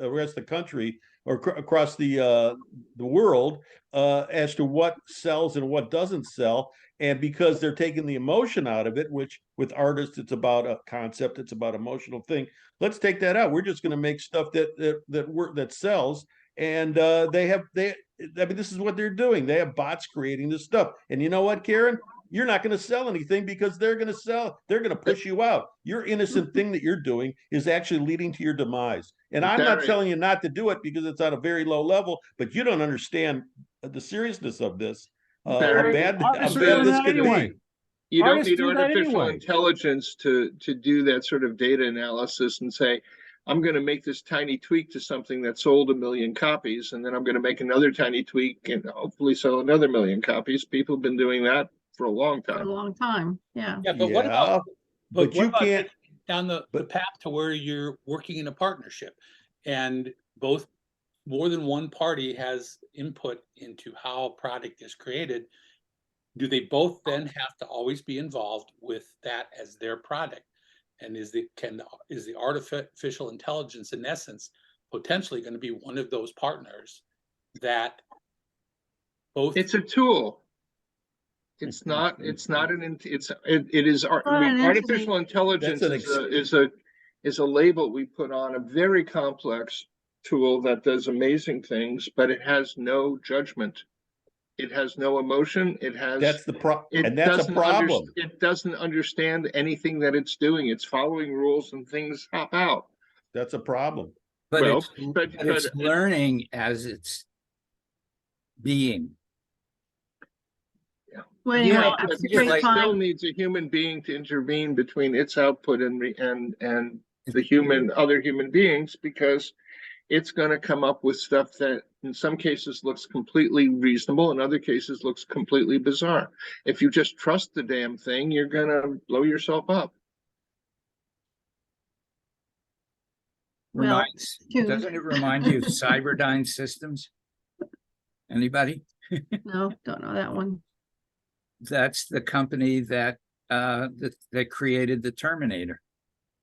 across the country or across the world as to what sells and what doesn't sell. And because they're taking the emotion out of it, which with artists, it's about a concept, it's about emotional thing. Let's take that out. We're just going to make stuff that sells. And I mean, this is what they're doing. They have bots creating this stuff. And you know what, Karen? You're not going to sell anything because they're going to push you out. Your innocent thing that you're doing is actually leading to your demise. And I'm not telling you not to do it because it's on a very low level, but you don't understand the seriousness of this. How bad this could be.
You don't
Artists
need
do that
artificial
anyway.
intelligence to do that sort of data analysis and say, I'm going to make this tiny tweak to something that sold 1 million copies, and then I'm going to make another tiny tweak and hopefully sell another 1 million copies. People have been doing that for a long
For a
time.
long time. Yeah.
Yeah, but what
Yeah,
about, but
but
what
you
about
can't,
getting down the
but-
path to where you're working in a partnership and both, more than one party has input into how a product is created? Do they both then have to always be involved with that as their product? And is the artificial intelligence in essence potentially going to be one of those partners that both?
It's a tool. It is artificial intelligence is a label we put on a very complex tool that does amazing things, but it has no judgment. It has no emotion.
that's the and that's a problem.
It doesn't understand anything that it's doing. It's following rules and things hop out.
That's a problem.
But
Well,
it's learning as it's being.
Well,
Yeah,
anyway,
But
that's a
it
great
still
time.
needs a human being to intervene between its output and the other human beings, because it's going to come up with stuff that in some cases looks completely reasonable, in other cases looks completely bizarre. If you just trust the damn thing, you're going to blow yourself up.
Well,
Doesn't it remind you of Cyberdyne Systems? Anybody?
No, don't know that one.
That's the company that created the Terminator.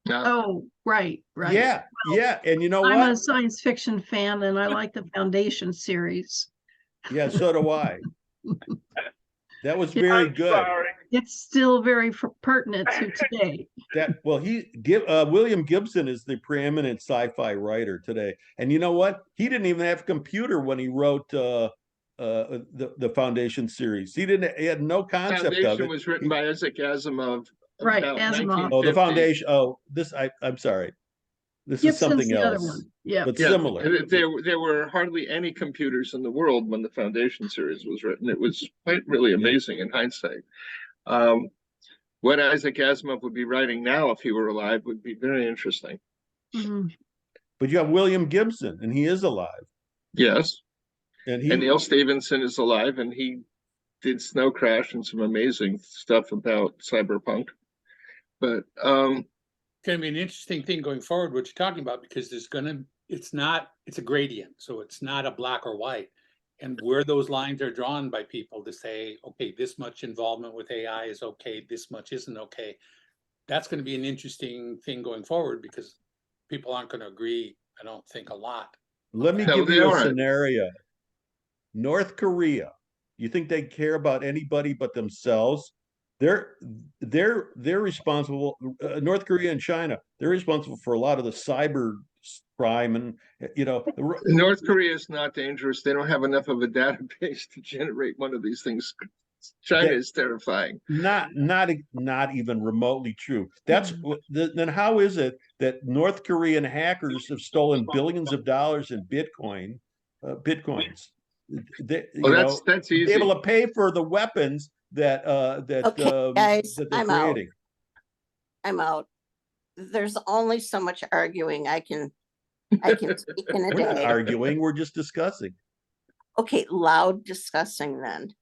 Oh, right.
Yeah, yeah. And you know
I'm a
what?
science fiction fan and I like the Foundation series.
Yeah, so do I. That was
Yeah.
very
I'm
good.
sorry.
It's still very pertinent to today.
William Gibson is the preeminent sci-fi writer today. And you know what? He didn't even have a computer when he wrote the Foundation series. He had no concept of
Foundation
it.
was written by Isaac Asimov.
Right,
about
Asimov.
Oh, the
1950.
Foundation. Oh, I'm sorry. This is
Gibson's
something
the other
else,
one. Yeah.
but
Yeah,
similar.
there were hardly any computers in the world when the Foundation series was written. It was quite really amazing in hindsight. What Isaac Asimov would be writing now if he were alive would be very interesting.
Mhm.
But you have William Gibson, and he is alive.
Yes,
And
and Neil Stephenson is alive, and he did Snow Crash and some amazing stuff about cyberpunk. But
It's going to be an interesting thing going forward, what you're talking about, because it's a gradient. So it's not a black or white. And where those lines are drawn by people to say, okay, this much involvement with AI is okay, this much isn't okay. That's going to be an interesting thing going forward, because people aren't going to agree, I don't think, a lot.
let me
No,
give
they
you a
aren't.
scenario. North Korea. You think they care about anybody but themselves? They're responsible. North Korea and China. They're responsible for a lot of the cyber crime, and
North Korea is not dangerous. They don't have enough of a database to generate one of these things. China is terrifying.
Not even remotely true. Then how is it that North Korean hackers have stolen billions of dollars in bitcoins?
That's easy.
Be able to pay for the weapons that
Okay, guys,
that they're
I'm out.
creating.
I'm out. There's only so much arguing I can speak in a
We're not
day.
arguing. We're just discussing.
Okay, loud discussing then.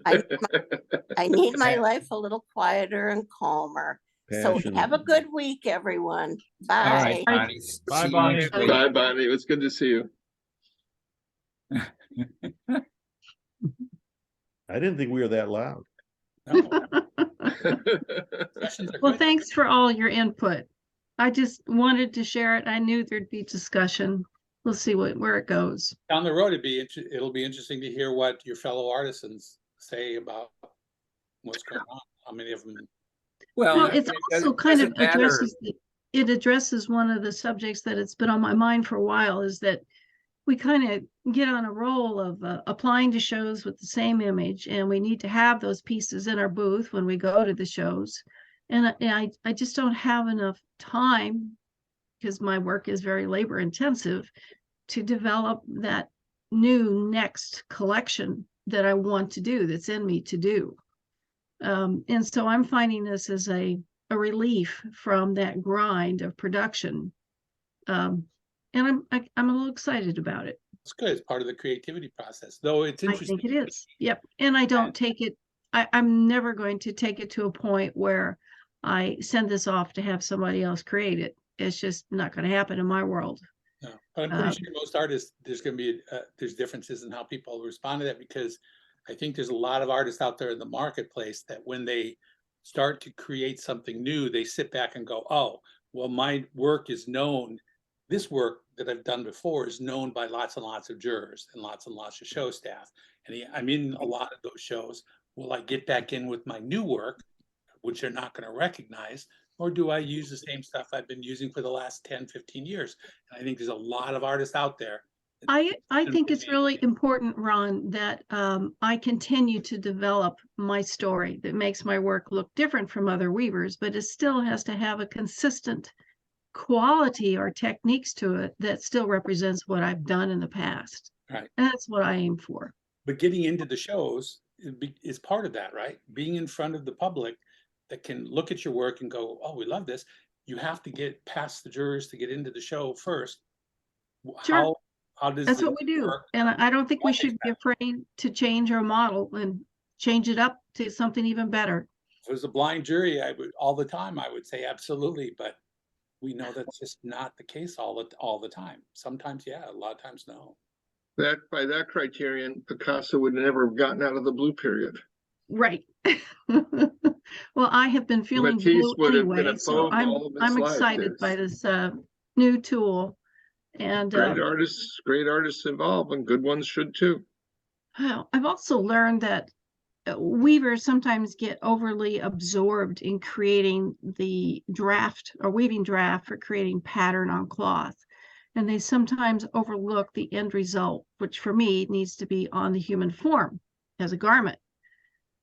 I need my life a little quieter and calmer. So have a good week, everyone. Bye.
All right, Bonnie.
Bye,
See you
Bonnie.
next week.
Bye, Bonnie. It was good to see you.
I didn't think we were that loud.
Well, thanks for all your input. I just wanted to share it. I knew there'd be discussion. We'll see where it goes.
Down the road, it'll be interesting to hear what your fellow artisans say about what's going on. How many of them?
Well, it's also kind of
doesn't matter.
addresses one of the subjects that it's been on my mind for a while, is that we kind of get on a roll of applying to shows with the same image, and we need to have those pieces in our booth when we go to the shows. And I just don't have enough time, because my work is very labor intensive, to develop that new next collection that I want to do, that's in me to do. And so I'm finding this as a relief from that grind of production. And I'm a little excited about it.
It's good. It's part of the creativity process, though. It's
I
interesting.
think it is. Yep. And I don't take it, I'm never going to take it to a point where I send this off to have somebody else create it. It's just not going to happen in my world.
No, but I'm pretty sure most artists, there's going to be there's differences in how people respond to that, because I think there's a lot of artists out there in the marketplace that when they start to create something new, they sit back and go, oh, well, my work is known. This work that I've done before is known by lots and lots of jurors and lots of show staff. And I'm in a lot of those shows. Will I get back in with my new work, which they're not going to recognize? Or do I use the same stuff I've been using for the last 10, 15 years? And I think there's a lot of artists out there.
I think it's really important, Ron, that I continue to develop my story that makes my work look different from other weavers, but it still has to have a consistent quality or techniques to it that still represents what I've done in the past.
Right.
And that's what I aim for.
But getting into the shows is part of that, right? Being in front of the public that can look at your work and go, oh, we love this. You have to get past the jurors to get into the show first.
Sure.
How does
That's what we do.
work?
And I don't think we should be afraid to change our model and change it up to something even better.
If it was a blind jury, I would all the time, I would say absolutely, but we know that's just not the case all the time. Sometimes, yeah, a lot of times, no.
That by that criterion, Picasso would never have gotten out of the blue period.
Right. Well, I have been feeling
Matisse
blue
would have been
anyway, so
above all of his
I'm
life.
excited by this new tool. And
Great artists involved, and good ones should too.
I've also learned that weavers sometimes get overly absorbed in creating the draft or weaving draft for creating pattern on cloth. And they sometimes overlook the end result, which for me needs to be on the human form as a garment.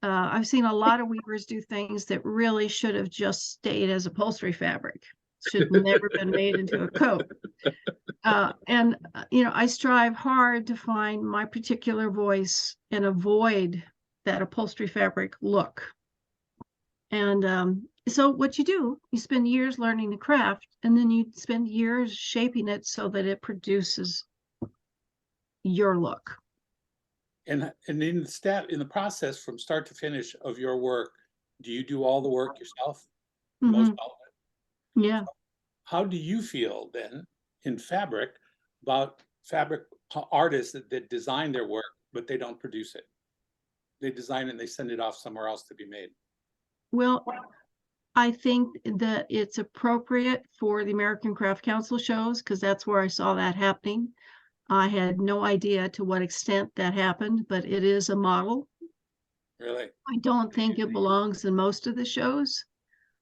I've seen a lot of weavers do things that really should have just stayed as upholstery fabric, should never been made into a coat. And I strive hard to find my particular voice and avoid that upholstery fabric look. And so what you do, you spend years learning the craft, and then you spend years shaping it so that it produces your look.
And in the process from start to finish of your work, do you do all the work yourself? Most of it?
Yeah.
How do you feel then in fabric about fabric artists that design their work, but they don't produce it? They design it and they send it off somewhere else to be made.
Well, I think that it's appropriate for the American Craft Council shows, because that's where I saw that happening. I had no idea to what extent that happened, but it is a model.
Really?
I don't think it belongs in most of the shows.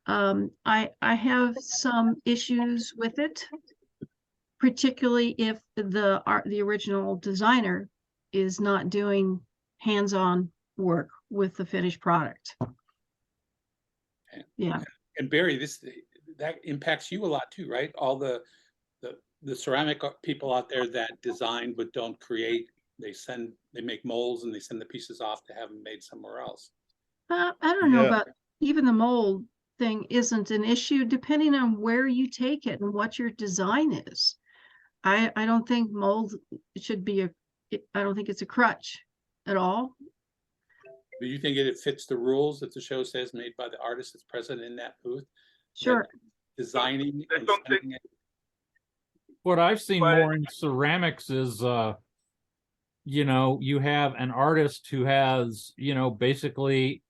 I have some issues with it, particularly if the original designer is not doing hands-on work with the finished product.
Okay.
Yeah.
And Barry, that impacts you a lot too, right? All the ceramic people out there that design but don't create, they make molds and they send the pieces off to have them made somewhere else.
I don't know about even the mold thing isn't an issue, depending on where you take it and what your design is. I don't think mold should be I don't think it's a crutch at all.
Do you think it fits the rules that the show says made by the artist that's present in that booth?
Sure.
Designing and sending it?
What I've seen more in ceramics is, you have an artist who has, basically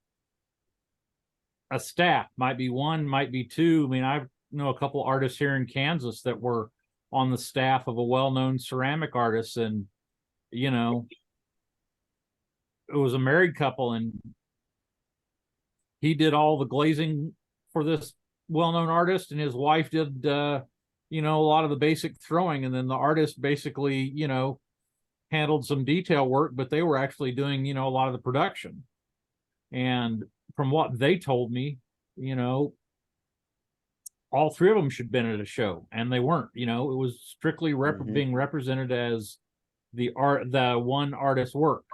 a staff, might be one, might be two. I mean, I know a couple artists here in Kansas that were on the staff of a well-known ceramic artist, and, it was a married couple, and he did all the glazing for this well-known artist, and his wife did, a lot of the basic throwing, and then the artist basically, handled some detail work, but they were actually doing, a lot of the production. And from what they told me, all three of them should have been at a show, and they weren't. It was strictly being represented as the one artist's work.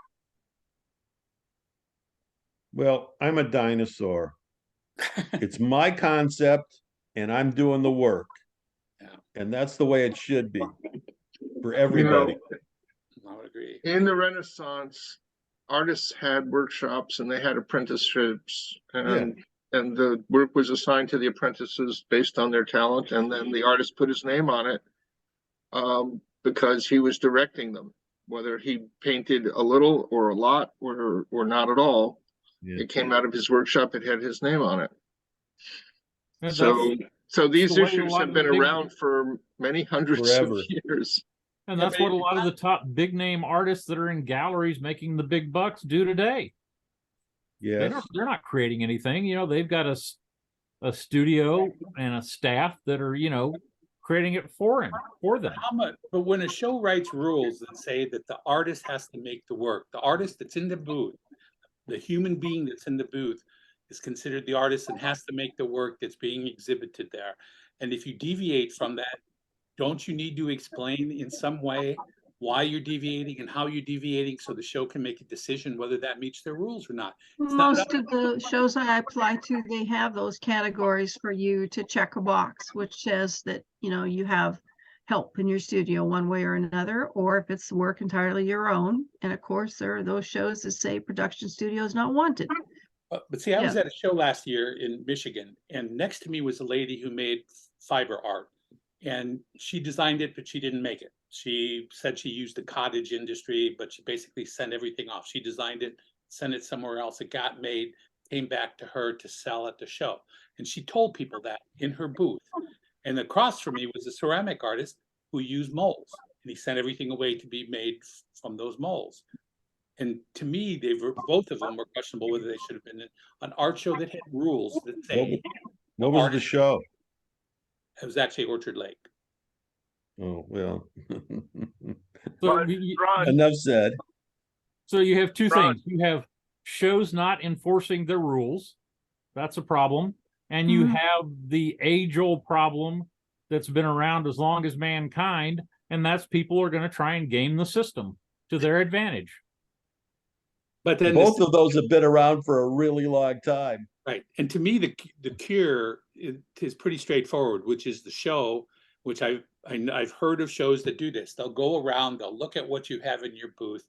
Well, I'm a dinosaur. It's my concept and I'm doing the work.
Yeah.
And that's the way it should be for
You
everybody.
know,
I would agree.
in the Renaissance, artists had workshops and they had apprenticeships, and the work was assigned to the apprentices based on their talent, and then the artist put his name on it because he was directing them, whether he painted a little or a lot or not at all.
Yeah.
It came out of his workshop. It had his name on it.
And
So, so these
the way a
issues
lot
have
of the
been
big-
around for many hundreds
Forever.
of years.
And that's what a lot of the top big name artists that are in galleries making the big bucks do today.
Yes.
They're not creating anything. You know, they've got a studio and a staff that are, you know, creating it for them.
How much, but when a show writes rules that say that the artist has to make the work, the artist that's in the booth, the human being that's in the booth is considered the artist and has to make the work that's being exhibited there. And if you deviate from that, don't you need to explain in some way why you're deviating and how you're deviating so the show can make a decision whether that meets their rules or not? It's not
Most of the shows I apply to, they have those categories for you to check a box, which says that, you know, you have help in your studio one way or another, or if it's work entirely your own. And of course, there are those shows that say production studio is not wanted.
But see, I was
Yeah.
at a show last year in Michigan, and next to me was a lady who made fiber art. And she designed it, but she didn't make it. She said she used the cottage industry, but she basically sent everything off. She designed it, sent it somewhere else. It got made, came back to her to sell at the show. And she told people that in her booth. And across from me was a ceramic artist who used molds. And he sent everything away to be made from those molds. And to me, they were, both of them were questionable whether they should have been in an art show that had rules that say.
What was the
artist-
show?
It was actually Orchard Lake.
Oh, well.
So,
But Ron,
Enough said.
so you have two
Ron.
things. You have shows not enforcing their rules. That's a problem. And you
Mhm.
have the age-old problem that's been around as long as mankind, and that's people are going to try and game the system to their advantage.
But then
Both of those have been around for a really long time.
right, and to me, the cure is pretty straightforward, which is the show, which I've heard of shows that do this. They'll go around, they'll look at what you have in your booth,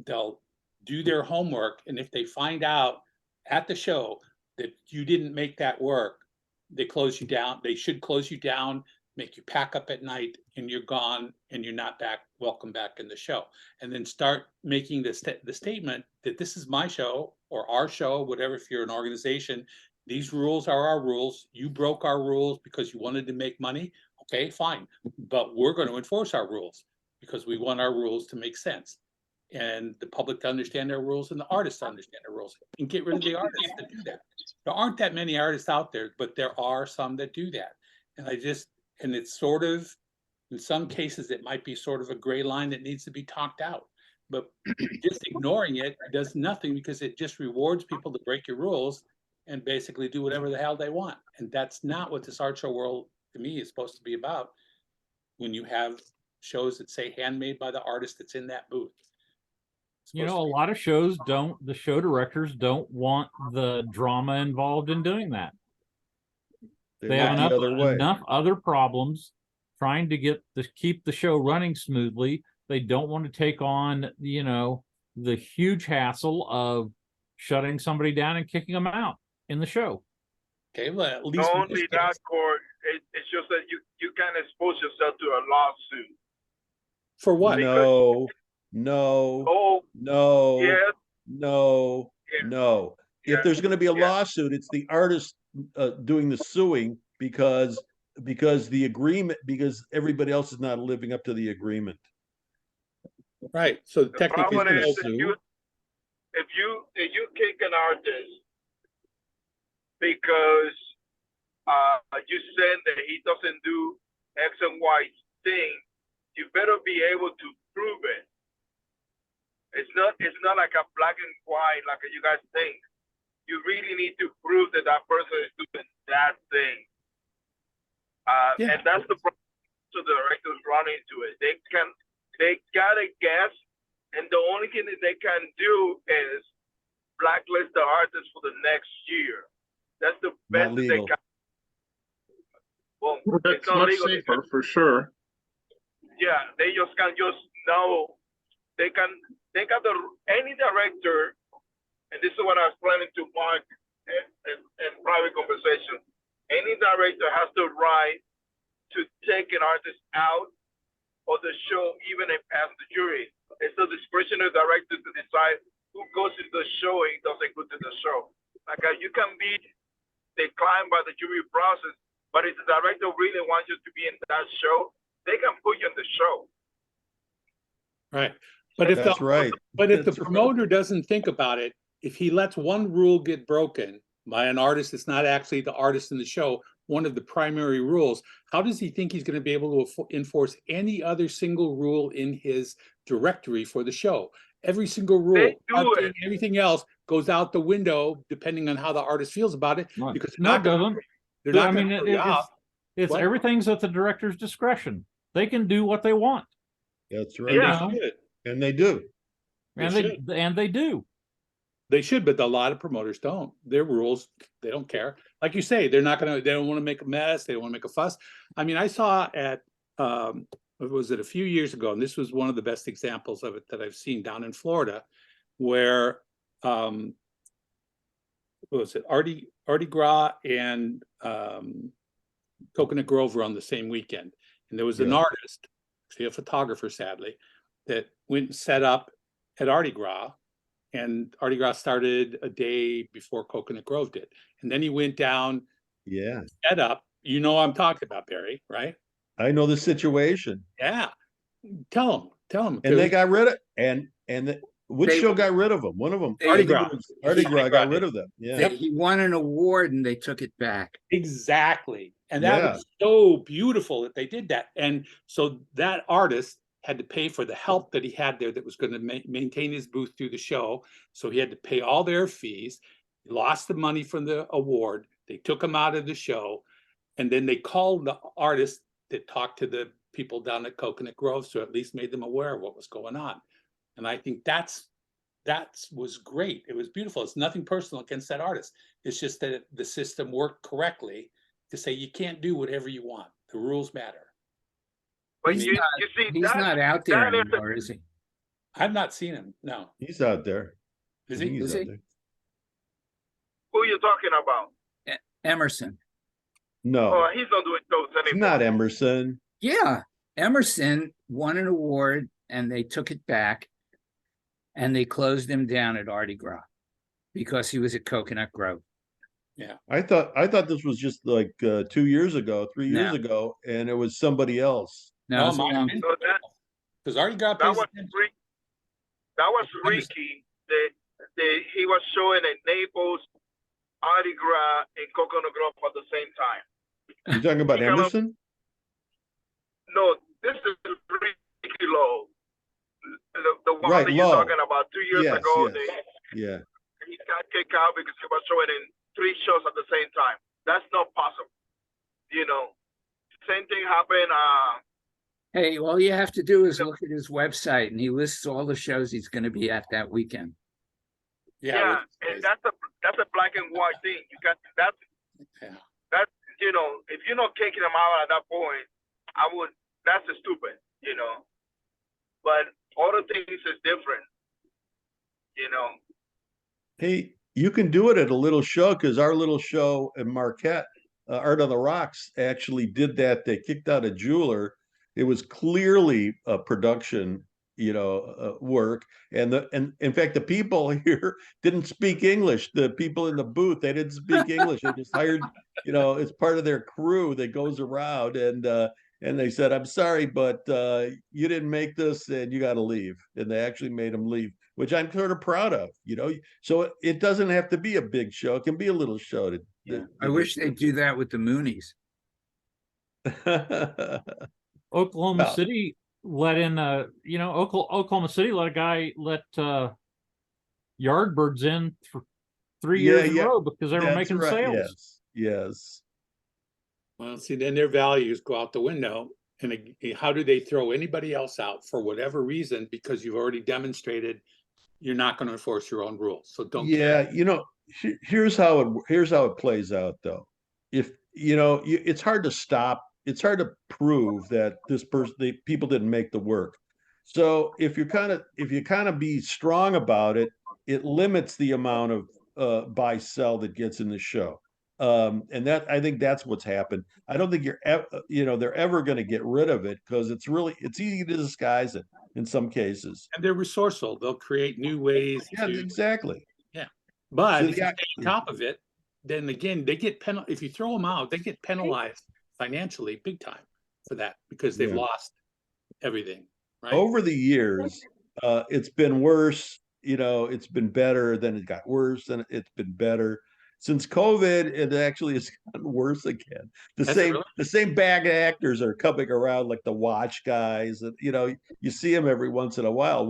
they'll do their homework, and if they find out at the show that you didn't make that work, they close you down. They should close you down, make you pack up at night, and you're gone, and you're not back. Welcome back in the show, and then start making the statement that this is my show or our show, whatever. If you're an organization, these rules are our rules. You broke our rules because you wanted to make money. Okay, fine, but we're going to enforce our rules because we want our rules to make sense, and the public to understand their rules and the artists to understand their rules, and get rid of the artists that do that. There aren't that many artists out there, but there are some that do that. And and it's sort of, in some cases, it might be sort of a gray line that needs to be talked out. But just ignoring it does nothing because it just rewards people to break your rules and basically do whatever the hell they want. And that's not what this art show world, to me, is supposed to be about. When you have shows that say handmade by the artist that's in that booth.
You know, a lot of shows the show directors don't want the drama involved in doing that. They have
went the other way.
enough other problems trying to keep the show running smoothly. They don't want to take on, you know, the huge hassle of shutting somebody down and kicking them out in the show.
Okay, well, at least
not
in
only
this
that,
case,
Court, it's just that you can expose yourself to a lawsuit.
for what?
No,
Oh, yes,
no.
Yeah.
If there's going to be a
Yeah.
lawsuit, it's the artist doing the suing because the agreement, because everybody else is not living up to the agreement.
Right, so
the
technically,
problem is
sue.
if you kick an artist because you said that he doesn't do X and Y thing, you better be able to prove it. It's not like a black and white like you guys think. You really need to prove that that person is doing that thing.
Yeah.
And that's the problem. So the directors run into it. They gotta guess, and the only thing that they can do is blacklist the artist for the next year. That's the
Not
best that they
legal.
can. Well,
That's
it's not
much
legal.
safer for sure.
Yeah, they just can just know they can any director, and this is what I was planning to Mark in private conversation. Any director has the right to take an artist out of the show, even if as the jury. It's the discretion of the director to decide who goes into the show and doesn't go to the show. Like you can be declined by the jury process, but if the director really wants you to be in that show, they can put you in the show.
Right. But if
That's right.
but if the
That's right.
promoter doesn't think about it, if he lets one rule get broken by an artist that's not actually the artist in the show, one of the primary rules, how does he think he's going to be able to enforce any other single rule in his directory for the show? Every single rule,
They do
parking,
it.
everything else goes out the window depending on how the artist feels about it.
Right.
Because
No, it doesn't.
they're not
I
going
mean,
to
it's
What?
everything's at the director's discretion. They can do what they want.
That's
And
right.
Yeah.
they should.
And they do.
And
They
they do.
They should, but a lot of promoters don't. Their rules, they don't care. Like you say, they don't want to make a mess. They don't want to make a fuss. I mean, I saw at, was it a few years ago, and this was one of the best examples of it that I've seen down in Florida, where, what was it? Mardi Gras and Coconut Grove were on the same weekend. And there was an
Yeah.
artist, actually a photographer, sadly, that went and set up at Mardi Gras. And Mardi Gras started a day before Coconut Grove did. And then he went down,
Yeah.
set up. You know what I'm talking about, Barry, right?
I know the situation.
Yeah. Tell him.
And they got rid of which
They-
show got rid of them? One of them.
They-
I think it
Mardi
was Mardi Gras got
did.
rid of them. Yeah.
He won an award and they took it back.
Exactly. And that
Yeah.
was so beautiful that they did that. And so that artist had to pay for the help that he had there that was going to maintain his booth through the show. So he had to pay all their fees. He lost the money from the award. They took him out of the show. And then they called the artist that talked to the people down at Coconut Grove, so at least made them aware of what was going on. And I think that was great. It was beautiful. It's nothing personal against that artist. It's just that the system worked correctly to say you can't do whatever you want. The rules matter.
But
He's
you
not-
see,
He's not out there
that is a-
anymore, is he?
I've not seen him. No.
He's out there.
Is
I think
he?
he's
Is
out
he?
there.
who are you talking about?
Emerson.
No,
Oh, he's not doing shows
it's
anymore.
not Emerson.
Yeah, Emerson won an award and they took it back and they closed him down at Mardi Gras because he was at Coconut Grove.
I thought this was just like 2 years ago, 3 years
No.
ago, and it was somebody else.
No, it's a
mine
long-
didn't.
So that
Because Mardi Gras
that
pays
was
attention.
that was
Emerson.
Ricky. He was showing at Naples, Mardi Gras, and Coconut Grove at the same time.
You talking about
You know-
Emerson?
No, this is Ricky Lowe. The one
Right,
that you're
Lowe.
talking about 2 years
Yes,
ago.
yes. Yeah.
He got kicked out because he was showing in 3 shows at the same time. That's not possible. You know, same thing happened.
Hey, all you have to do is look at his website and he lists all the shows he's going to be at that weekend.
Yeah,
which
and
is-
that's a black and white thing. You got that's
Yeah.
you know, if you're not kicking them out at that point, that's stupid, you know. But other things is different, you know.
Hey, you can do it at a little show because our little show in Marquette, Art on the Rocks, actually did that. They kicked out a jeweler. It was clearly a production, work. And in fact, the people here didn't speak English. The people in the booth, they didn't speak English. They just hired, it's part of their crew that goes around and they said, "I'm sorry, but you didn't make this and you got to leave." And they actually made them leave, which I'm sort of proud of, So it doesn't have to be a big show. It can be a little show.
I wish they'd do that with the Moonies.
Oklahoma
Well-
City let in Oklahoma City let a guy let Yardbirds in for 3 years in a row because they were
That's
making
right.
sales.
Yes.
Well, see, then their values go out the window. And how do they throw anybody else out for whatever reason? Because you've already demonstrated you're not going to enforce your own rules. So don't.
Yeah, here's how it plays out though. If it's hard to stop, it's hard to prove that the people didn't make the work. So if you kind of be strong about it, it limits the amount of buy sell that gets in the show. And that I think that's what's happened. I don't think they're ever going to get rid of it because it's easy to disguise it in some cases.
And they're resourceful. They'll create new ways.
Yeah, exactly.
Yeah. But
So
if you stay on top of it, then again, they get if you throw them out, they get penalized financially big time for that because they've lost everything. Right.
Over the years, it's been worse. It's been better, then it got worse, then it's been better. Since COVID, it actually has gotten worse again. The same bag of actors are coming around, like the watch guys, and you see them every once in a while.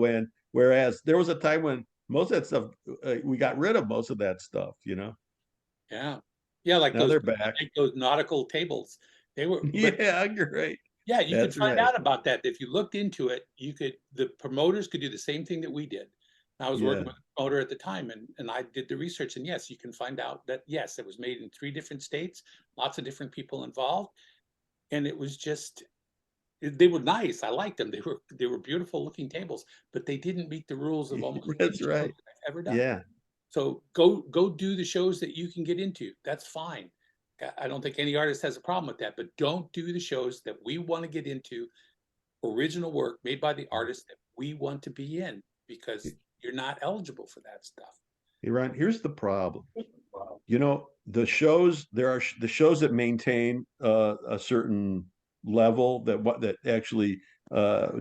Whereas there was a time when most of that stuff we got rid of most of that stuff.
Yeah, like
now they're back.
Like those nautical tables. They were.
Yeah, you're right.
Yeah, you could find out about that if you looked into it. The promoters could do the same thing that we did. I was working with a promoter at the time, and I did the research. And yes, you can find out that yes, it was made in 3 different states, lots of different people involved, and it was just they were nice. I liked them. They were beautiful looking tables, but they didn't meet the rules of almost
that's right.
I've ever done.
Yeah.
So go do the shows that you can get into. That's fine. I don't think any artist has a problem with that, but don't do the shows that we want to get into, original work made by the artist that we want to be in, because you're not eligible for that stuff.
Hey, Ron, here's the problem. The shows that maintain a certain level that actually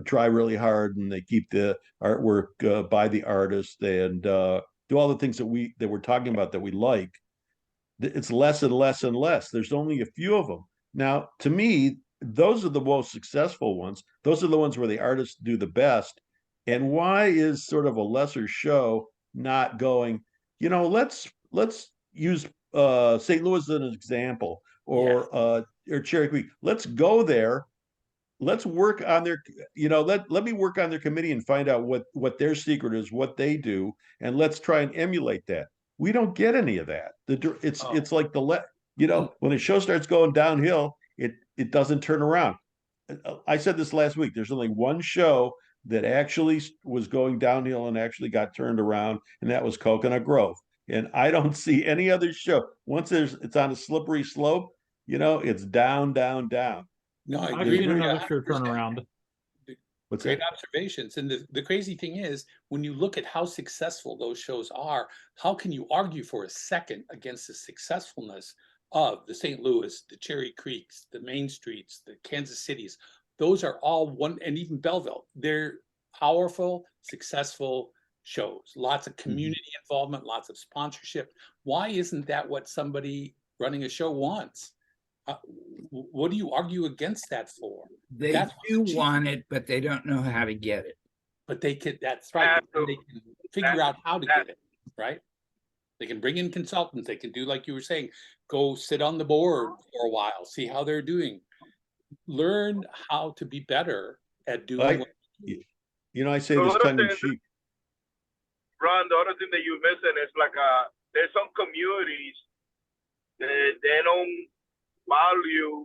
try really hard and they keep the artwork by the artist and do all the things that we're talking about that we like. It's less and less and less. There's only a few of them. Now, to me, those are the most successful ones. Those are the ones where the artists do the best. And why is sort of a lesser show not going, let's use St. Louis as an example, or Cherry Creek. Let's go there. Let's work on their, let me work on their committee and find out what their secret is, what they do, and let's try and emulate that. We don't get any of that. It's like when a show starts going downhill, it doesn't turn around. I said this last week. There's only one show that actually was going downhill and actually got turned around, and that was Coconut Grove. And I don't see any other show. Once it's on a slippery slope, it's down, down, down.
No, I
I've
agree.
seen another show turn around.
What's
Great
that?
observations. And the crazy thing is, when you look at how successful those shows are, how can you argue for a second against the successfulness of the St. Louis, the Cherry Creeks, the Main Streets, the Kansas Cities? Those are all one, and even Belleville. They're powerful, successful shows. Lots of community involvement, lots of sponsorship. Why isn't that what somebody running a show wants? What do you argue against that for?
They do want it, but they don't know how to get it.
But they could, that's right. They can figure out how to get it, right? They can bring in consultants. They can do, like you were saying, go sit on the board for a while, see how they're doing. Learn how to be better at doing what you do.
I say this tongue in cheek.
Ron, the other thing that you're missing is there's some communities that they don't value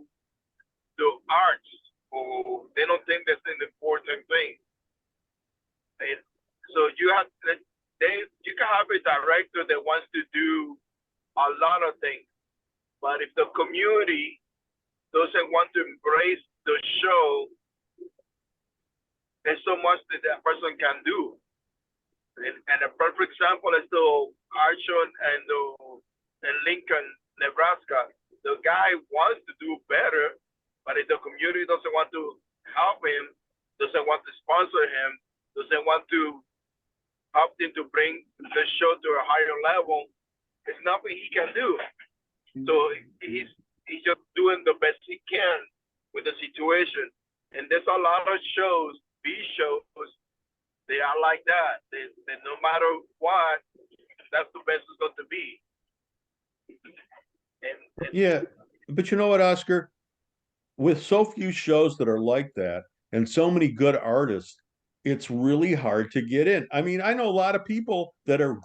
the arts, or they don't think that's an important thing. And so you can have a director that wants to do a lot of things, but if the community doesn't want to embrace the show, there's so much that person can do. And a perfect example is the art show in Lincoln, Nebraska. The guy wants to do better, but if the community doesn't want to help him, doesn't want to sponsor him, doesn't want to help him to bring the show to a higher level, there's nothing he can do. So he's just doing the best he can with the situation. And there's a lot of shows, B shows, they are like that. They no matter what, that's the best it's going to be.
Yeah, but you know what, Oscar? With so few shows that are like that and so many good artists, it's really hard to get in. I mean, I know a lot of people that are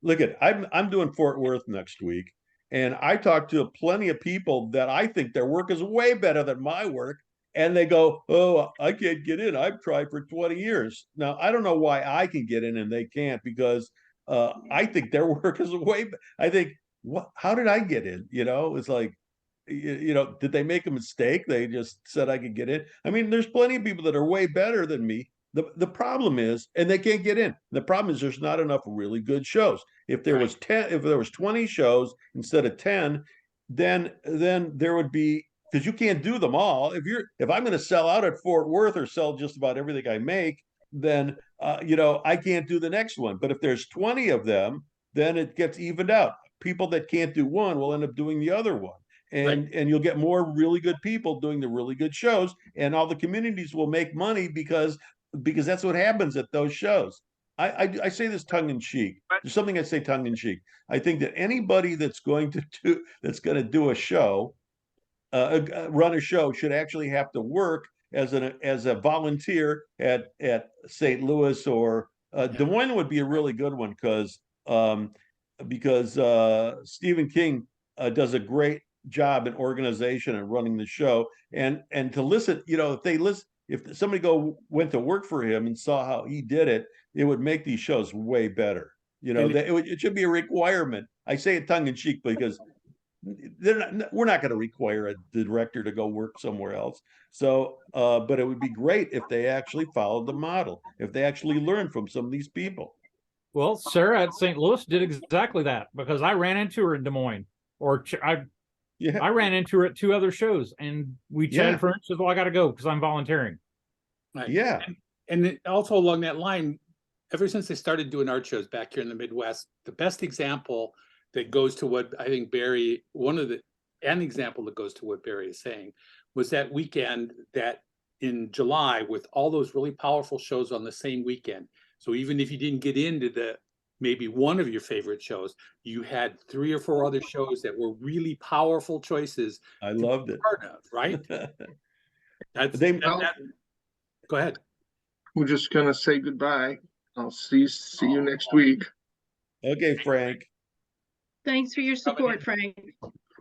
look at I'm doing Fort Worth next week, and I talk to plenty of people that I think their work is way better than my work, and they go, "Oh, I can't get in. I've tried for 20 years." Now, I don't know why I can get in and they can't, because I think their work is I think, what? How did I get in? You know, it's like, you know, did they make a mistake? They just said I could get in. I mean, there's plenty of people that are way better than me. The problem is, and they can't get in. The problem is there's not enough really good shows. If there was 10, if there was 20 shows instead of 10, then there would be, because you can't do them all. If I'm going to sell out at Fort Worth or sell just about everything I make, then you know, I can't do the next one. But if there's 20 of them, then it gets evened out. People that can't do one will end up doing the other one. And you'll get more really good people doing the really good shows, and all the communities will make money because that's what happens at those shows. I say this tongue in cheek. There's something I say tongue in cheek. I think that anybody that's going to do a show, run a show, should actually have to work as a volunteer at St. Louis or Des Moines would be a really good one, because Stephen King does a great job in organization and running the show, and to listen, you know, if somebody went to work for him and saw how he did it, it would make these shows way better. You know, it should be a requirement. I say it tongue in cheek because we're not going to require the director to go work somewhere else. So, but it would be great if they actually followed the model, if they actually learned from some of these people.
Well, Sarah at St. Louis did exactly that, because I ran into her in Des Moines, or I ran into her at 2 other shows, and we chatted for instance. Well, I got to go because I'm volunteering.
Right.
Yeah.
And also along that line, ever since they started doing art shows back here in the Midwest, the best example that goes to what I think Barry, an example that goes to what Barry is saying, was that weekend that in July, with all those really powerful shows on the same weekend. So even if you didn't get into maybe one of your favorite shows, you had 3 or 4 other shows that were really powerful choices.
I loved it.
Part of, right? Go ahead.
We're just gonna say goodbye. I'll see you next week.
Okay, Frank.
Thanks for your support, Frank.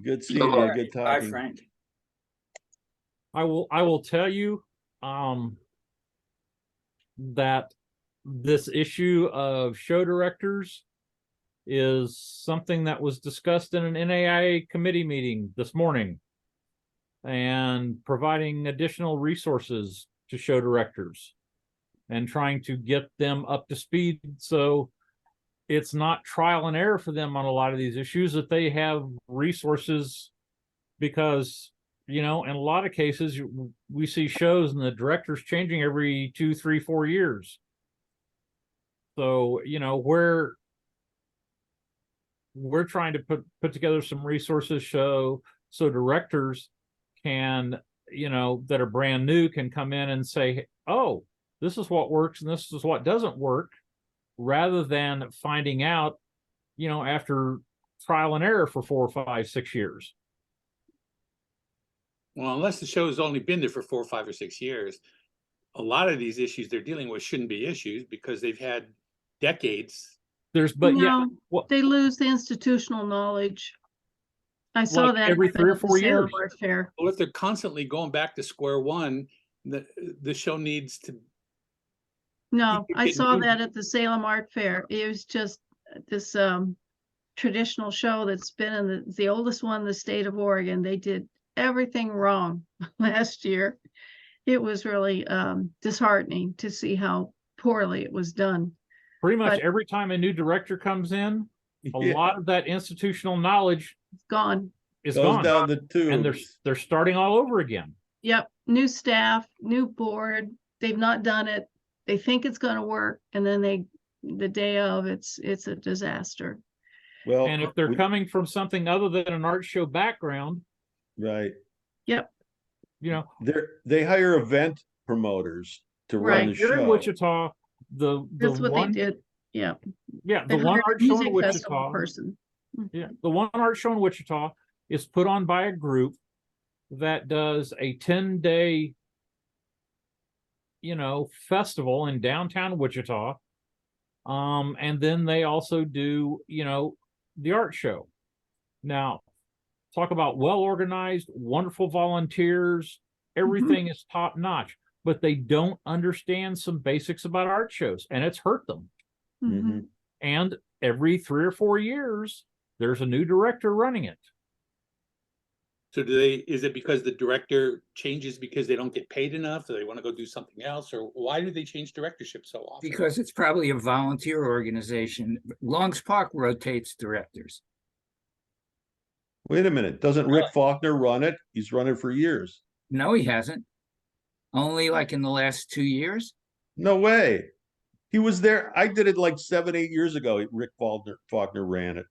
Good seeing you. Good talking.
Bye, Frank.
I will tell you that this issue of show directors is something that was discussed in an NAIA committee meeting this morning, and providing additional resources to show directors and trying to get them up to speed, so it's not trial and error for them on a lot of these issues, that they have resources. Because, you know, in a lot of cases we see shows and the director's changing every 2, 3, 4 years. So, you know, we're trying to put together some resources so directors can, you know, that are brand new, can come in and say, oh, this is what works and this is what doesn't work, rather than finding out, you know, after trial and error for 4, 5, 6 years.
Well, unless the show's only been there for 4, 5, or 6 years, a lot of these issues they're dealing with shouldn't be issues, because they've had decades.
They
lose the institutional knowledge. I saw that
every 3 or 4 years.
Fair.
Well, if they're constantly going back to square one, the show needs to.
No, I saw that at the Salem Art Fair. It was just this traditional show that's been in the oldest one in the state of Oregon. They did everything wrong last year. It was really disheartening to see how poorly it was done.
Pretty much every time a new director comes in, a lot of that institutional knowledge
gone.
Goes down the tubes.
And they're starting all over again.
Yep, new staff, new board. They've not done it. They think it's going to work, and then the day of, it's a disaster.
Well,
and if they're coming from something other than an art show background,
right?
Yep.
You know,
they hire event promoters to run the show.
Here in Wichita,
that's what they did. Yeah.
Yeah, the one art show in Wichita. Yeah, the one art show in Wichita is put on by a group that does a 10-day, festival in downtown Wichita. And then they also do, the art show. Now, talk about well-organized, wonderful volunteers. Everything is top notch, but they don't understand some basics about art shows, and it's hurt them.
Mm-hmm.
And every 3 or 4 years, there's a new director running it.
So is it because the director changes because they don't get paid enough? Do they want to go do something else? Or why do they change directorship so often?
Because it's probably a volunteer organization. Longs Park rotates directors.
Wait a minute. Doesn't Rick Faulkner run it? He's run it for years.
No, he hasn't. Only like in the last 2 years.
No way. He was there. I did it like 7, 8 years ago. Rick Faulkner ran it.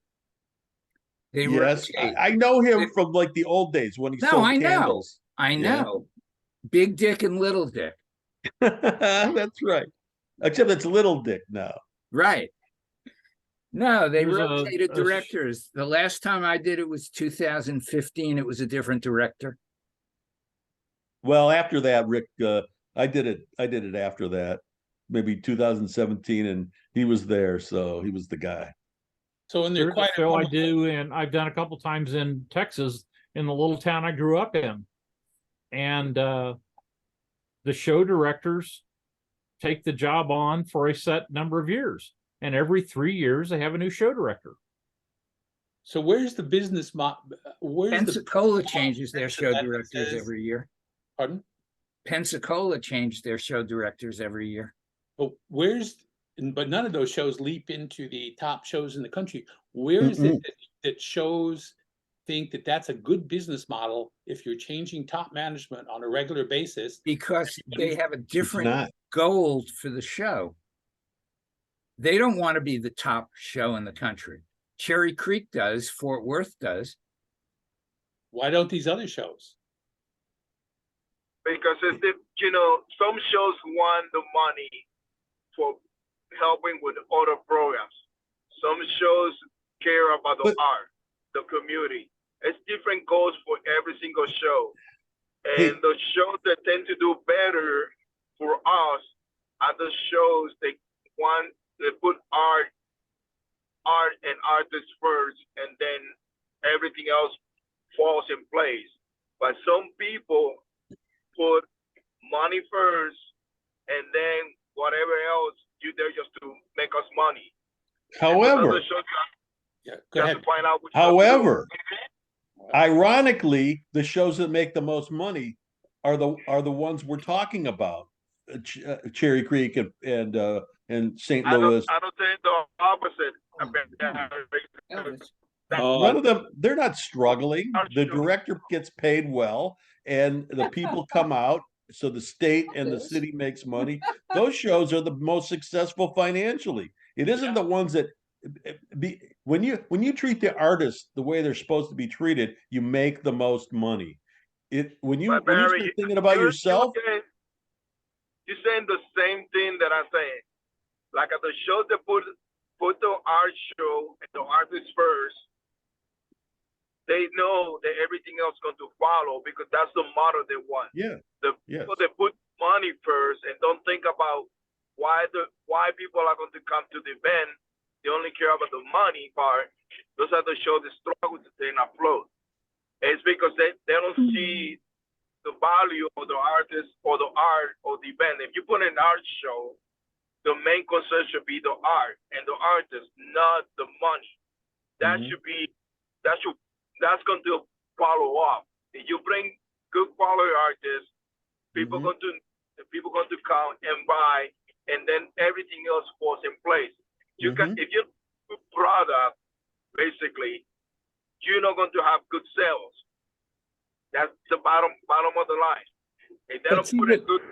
They
Yes,
rotate.
I know him from like the old days when he
No,
sold
I know.
candles.
I
Yeah.
know. Big Dick and Little Dick.
That's right. Except it's Little Dick now.
Right. No, they
There's
rotated directors. The last time I did it was 2015. It was a different director.
Well, after that, Rick, I did it after that, maybe 2017, and he was there, so he was the guy.
So in
There's
there quite
a show I do, and I've done a couple times in Texas, in the little town I grew up in. And the show directors take the job on for a set number of years. And every 3 years, they have a new show director.
So where's the business
Pensacola changes their show
that
directors
says-
every year.
Pardon?
Pensacola changed their show directors every year.
But but none of those shows leap into the top shows in the country. Where is it that shows think that that's a good business model if you're changing top management on a regular basis?
Because they have a different
not.
goal for the show. They don't want to be the top show in the country. Cherry Creek does, Fort Worth does.
Why don't these other shows?
Because some shows want the money for helping with other programs. Some shows care about the art, the community. It's different goals for every single show. And the shows that tend to do better for us are the shows they put art and artists first, and then everything else falls in place. But some people put money first, and then whatever else you there just to make us money.
However,
Go ahead.
Ironically, the shows that make the most money are the ones we're talking about. Cherry Creek and St. Louis.
I don't think the opposite.
None of them, they're not struggling. The director gets paid well, and the people come out, so the state and the city makes money. Those shows are the most successful financially. It isn't the ones that when you treat the artists the way they're supposed to be treated, you make the most money. When you start thinking about yourself,
you're saying the same thing that I'm saying. Like at the shows that put the art show and the artists first, they know that everything else is going to follow because that's the model they want.
Yeah.
The people that put money first and don't think about why people are going to come to the event. They only care about the money part. Those are the shows that struggle to stay afloat. It's because they don't see the value of the artist or the art or the event. If you put an art show, the main concern should be the art and the artist, not the money. That should be that's going to follow up. If you bring good quality artists, people going to come and buy, and then everything else falls in place. You can, if you do product, basically, you're not going to have good sales. That's the bottom of the line. If they don't put it good.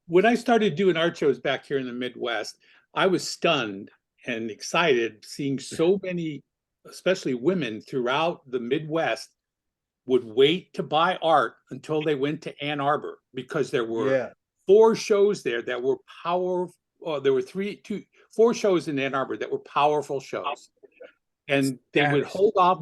When I started doing art shows back here in the Midwest, I was stunned and excited seeing so many, especially women throughout the Midwest, would wait to buy art until they went to Ann Arbor because there were 4 shows there that were powerful. There were 4 shows in Ann Arbor that were powerful shows, and they would hold off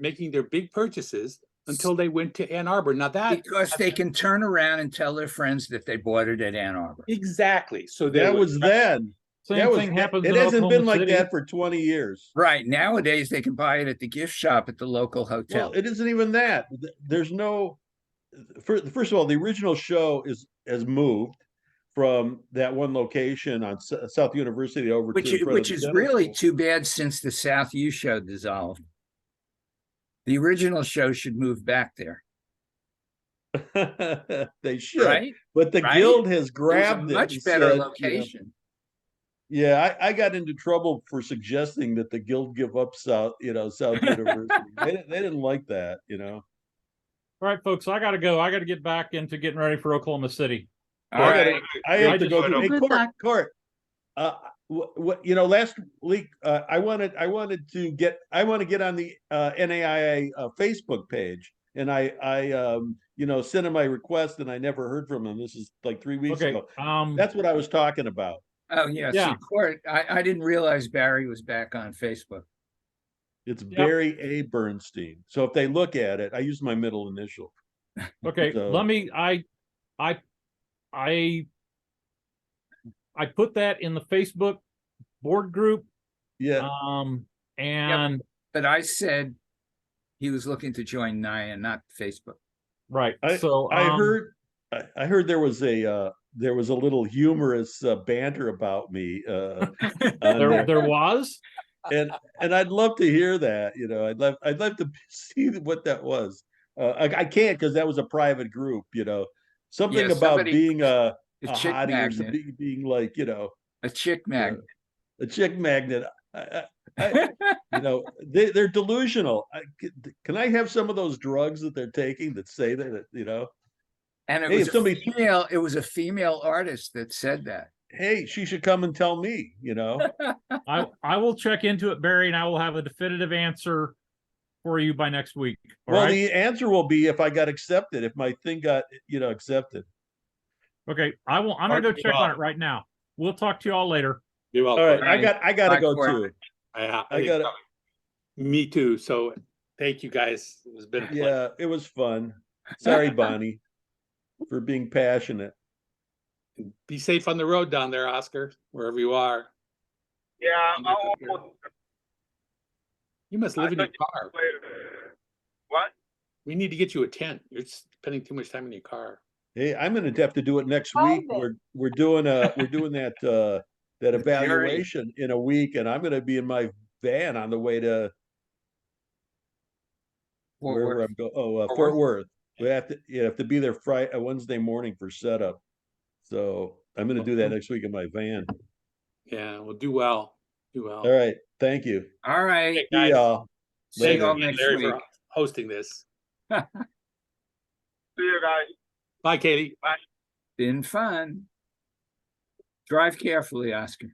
making their big purchases until they went to Ann Arbor. Now
Because they can turn around and tell their friends that they bought it at Ann Arbor.
exactly. So they
That
would-
was then.
Same
That was,
thing happens
it
in
hasn't been
Oklahoma
like
City.
that for 20 years.
Right. Nowadays, they can buy it at the gift shop at the local hotel.
Well, it isn't even that. There's no, first of all, the original show has moved from that one location on South University over
Which,
to in front
which
of the
is
dental
really
school.
too bad since the South U show dissolved. The original show should move back there,
They should,
right?
but the
Right?
guild has
It was a
grabbed it.
much
and
better
said,
location.
Yeah, I got into trouble for suggesting that the guild give up South University. They didn't like that,
All right, folks, I gotta go. I gotta get back into getting ready for Oklahoma City.
All
I
right.
have to
just-
go to. Hey,
Good luck.
Court. What last week I want to get on the NAIA Facebook page, and I sent him my request, and I never heard from him. This is like 3 weeks
Okay,
ago. That's what I was talking about.
Oh, yeah.
Yeah.
See, Court, I didn't realize Barry was back on Facebook.
It's Barry A. Bernstein. So if they look at it, I use my middle initial.
okay,
So-
let me, I put that in the Facebook board group,
Yeah.
and
But I said he was looking to join NAIA, not Facebook.
right,
I
so.
I heard there was a little humorous banter about me. On there.
There was,
and I'd love to hear that. I'd love to see what that was. I can't because that was a private group. Something
Yeah,
about
somebody-
being a
chick
hottie or
magnet.
something, being like
A chick magnet.
a chick magnet. They're delusional. Can I have some of those drugs that they're taking that say that?
And it
Hey,
was
if somebody-
it was a female artist that said that.
Hey, she should come and tell me.
I will check into it, Barry, and I will have a definitive answer for you by next week. All
Well,
right?
the answer will be if I got accepted, if my thing got accepted.
Okay, I'm gonna go check on it right now. We'll talk to you all later.
You're
All
welcome.
right, I gotta
Bye,
go
Court.
too. I gotta.
Me too. So thank you guys. It's been a pleasure.
Yeah, it was fun. Sorry, Bonnie, for being passionate.
Be safe on the road down there, Oscar, wherever you are.
Yeah,
You must live in your car.
what?
We need to get you a tent. You're spending too much time in your car.
Hey, I'm gonna have to do it next week.
Private.
We're doing that that
jury.
evaluation in a week, and I'm gonna be in my van on the way to
Fort
wherever
Worth.
I'm going. Fort Worth. We have to be there Friday, Wednesday morning for setup. So I'm gonna do that next week in my van.
Yeah, well, do well. Do well.
All right, thank you.
All right.
Hey,
See
guys.
y'all.
See
Thanks
y'all
again,
next
Larry,
week.
for hosting this.
See you guys.
Bye, Katie.
Been fun. Drive carefully, Oscar.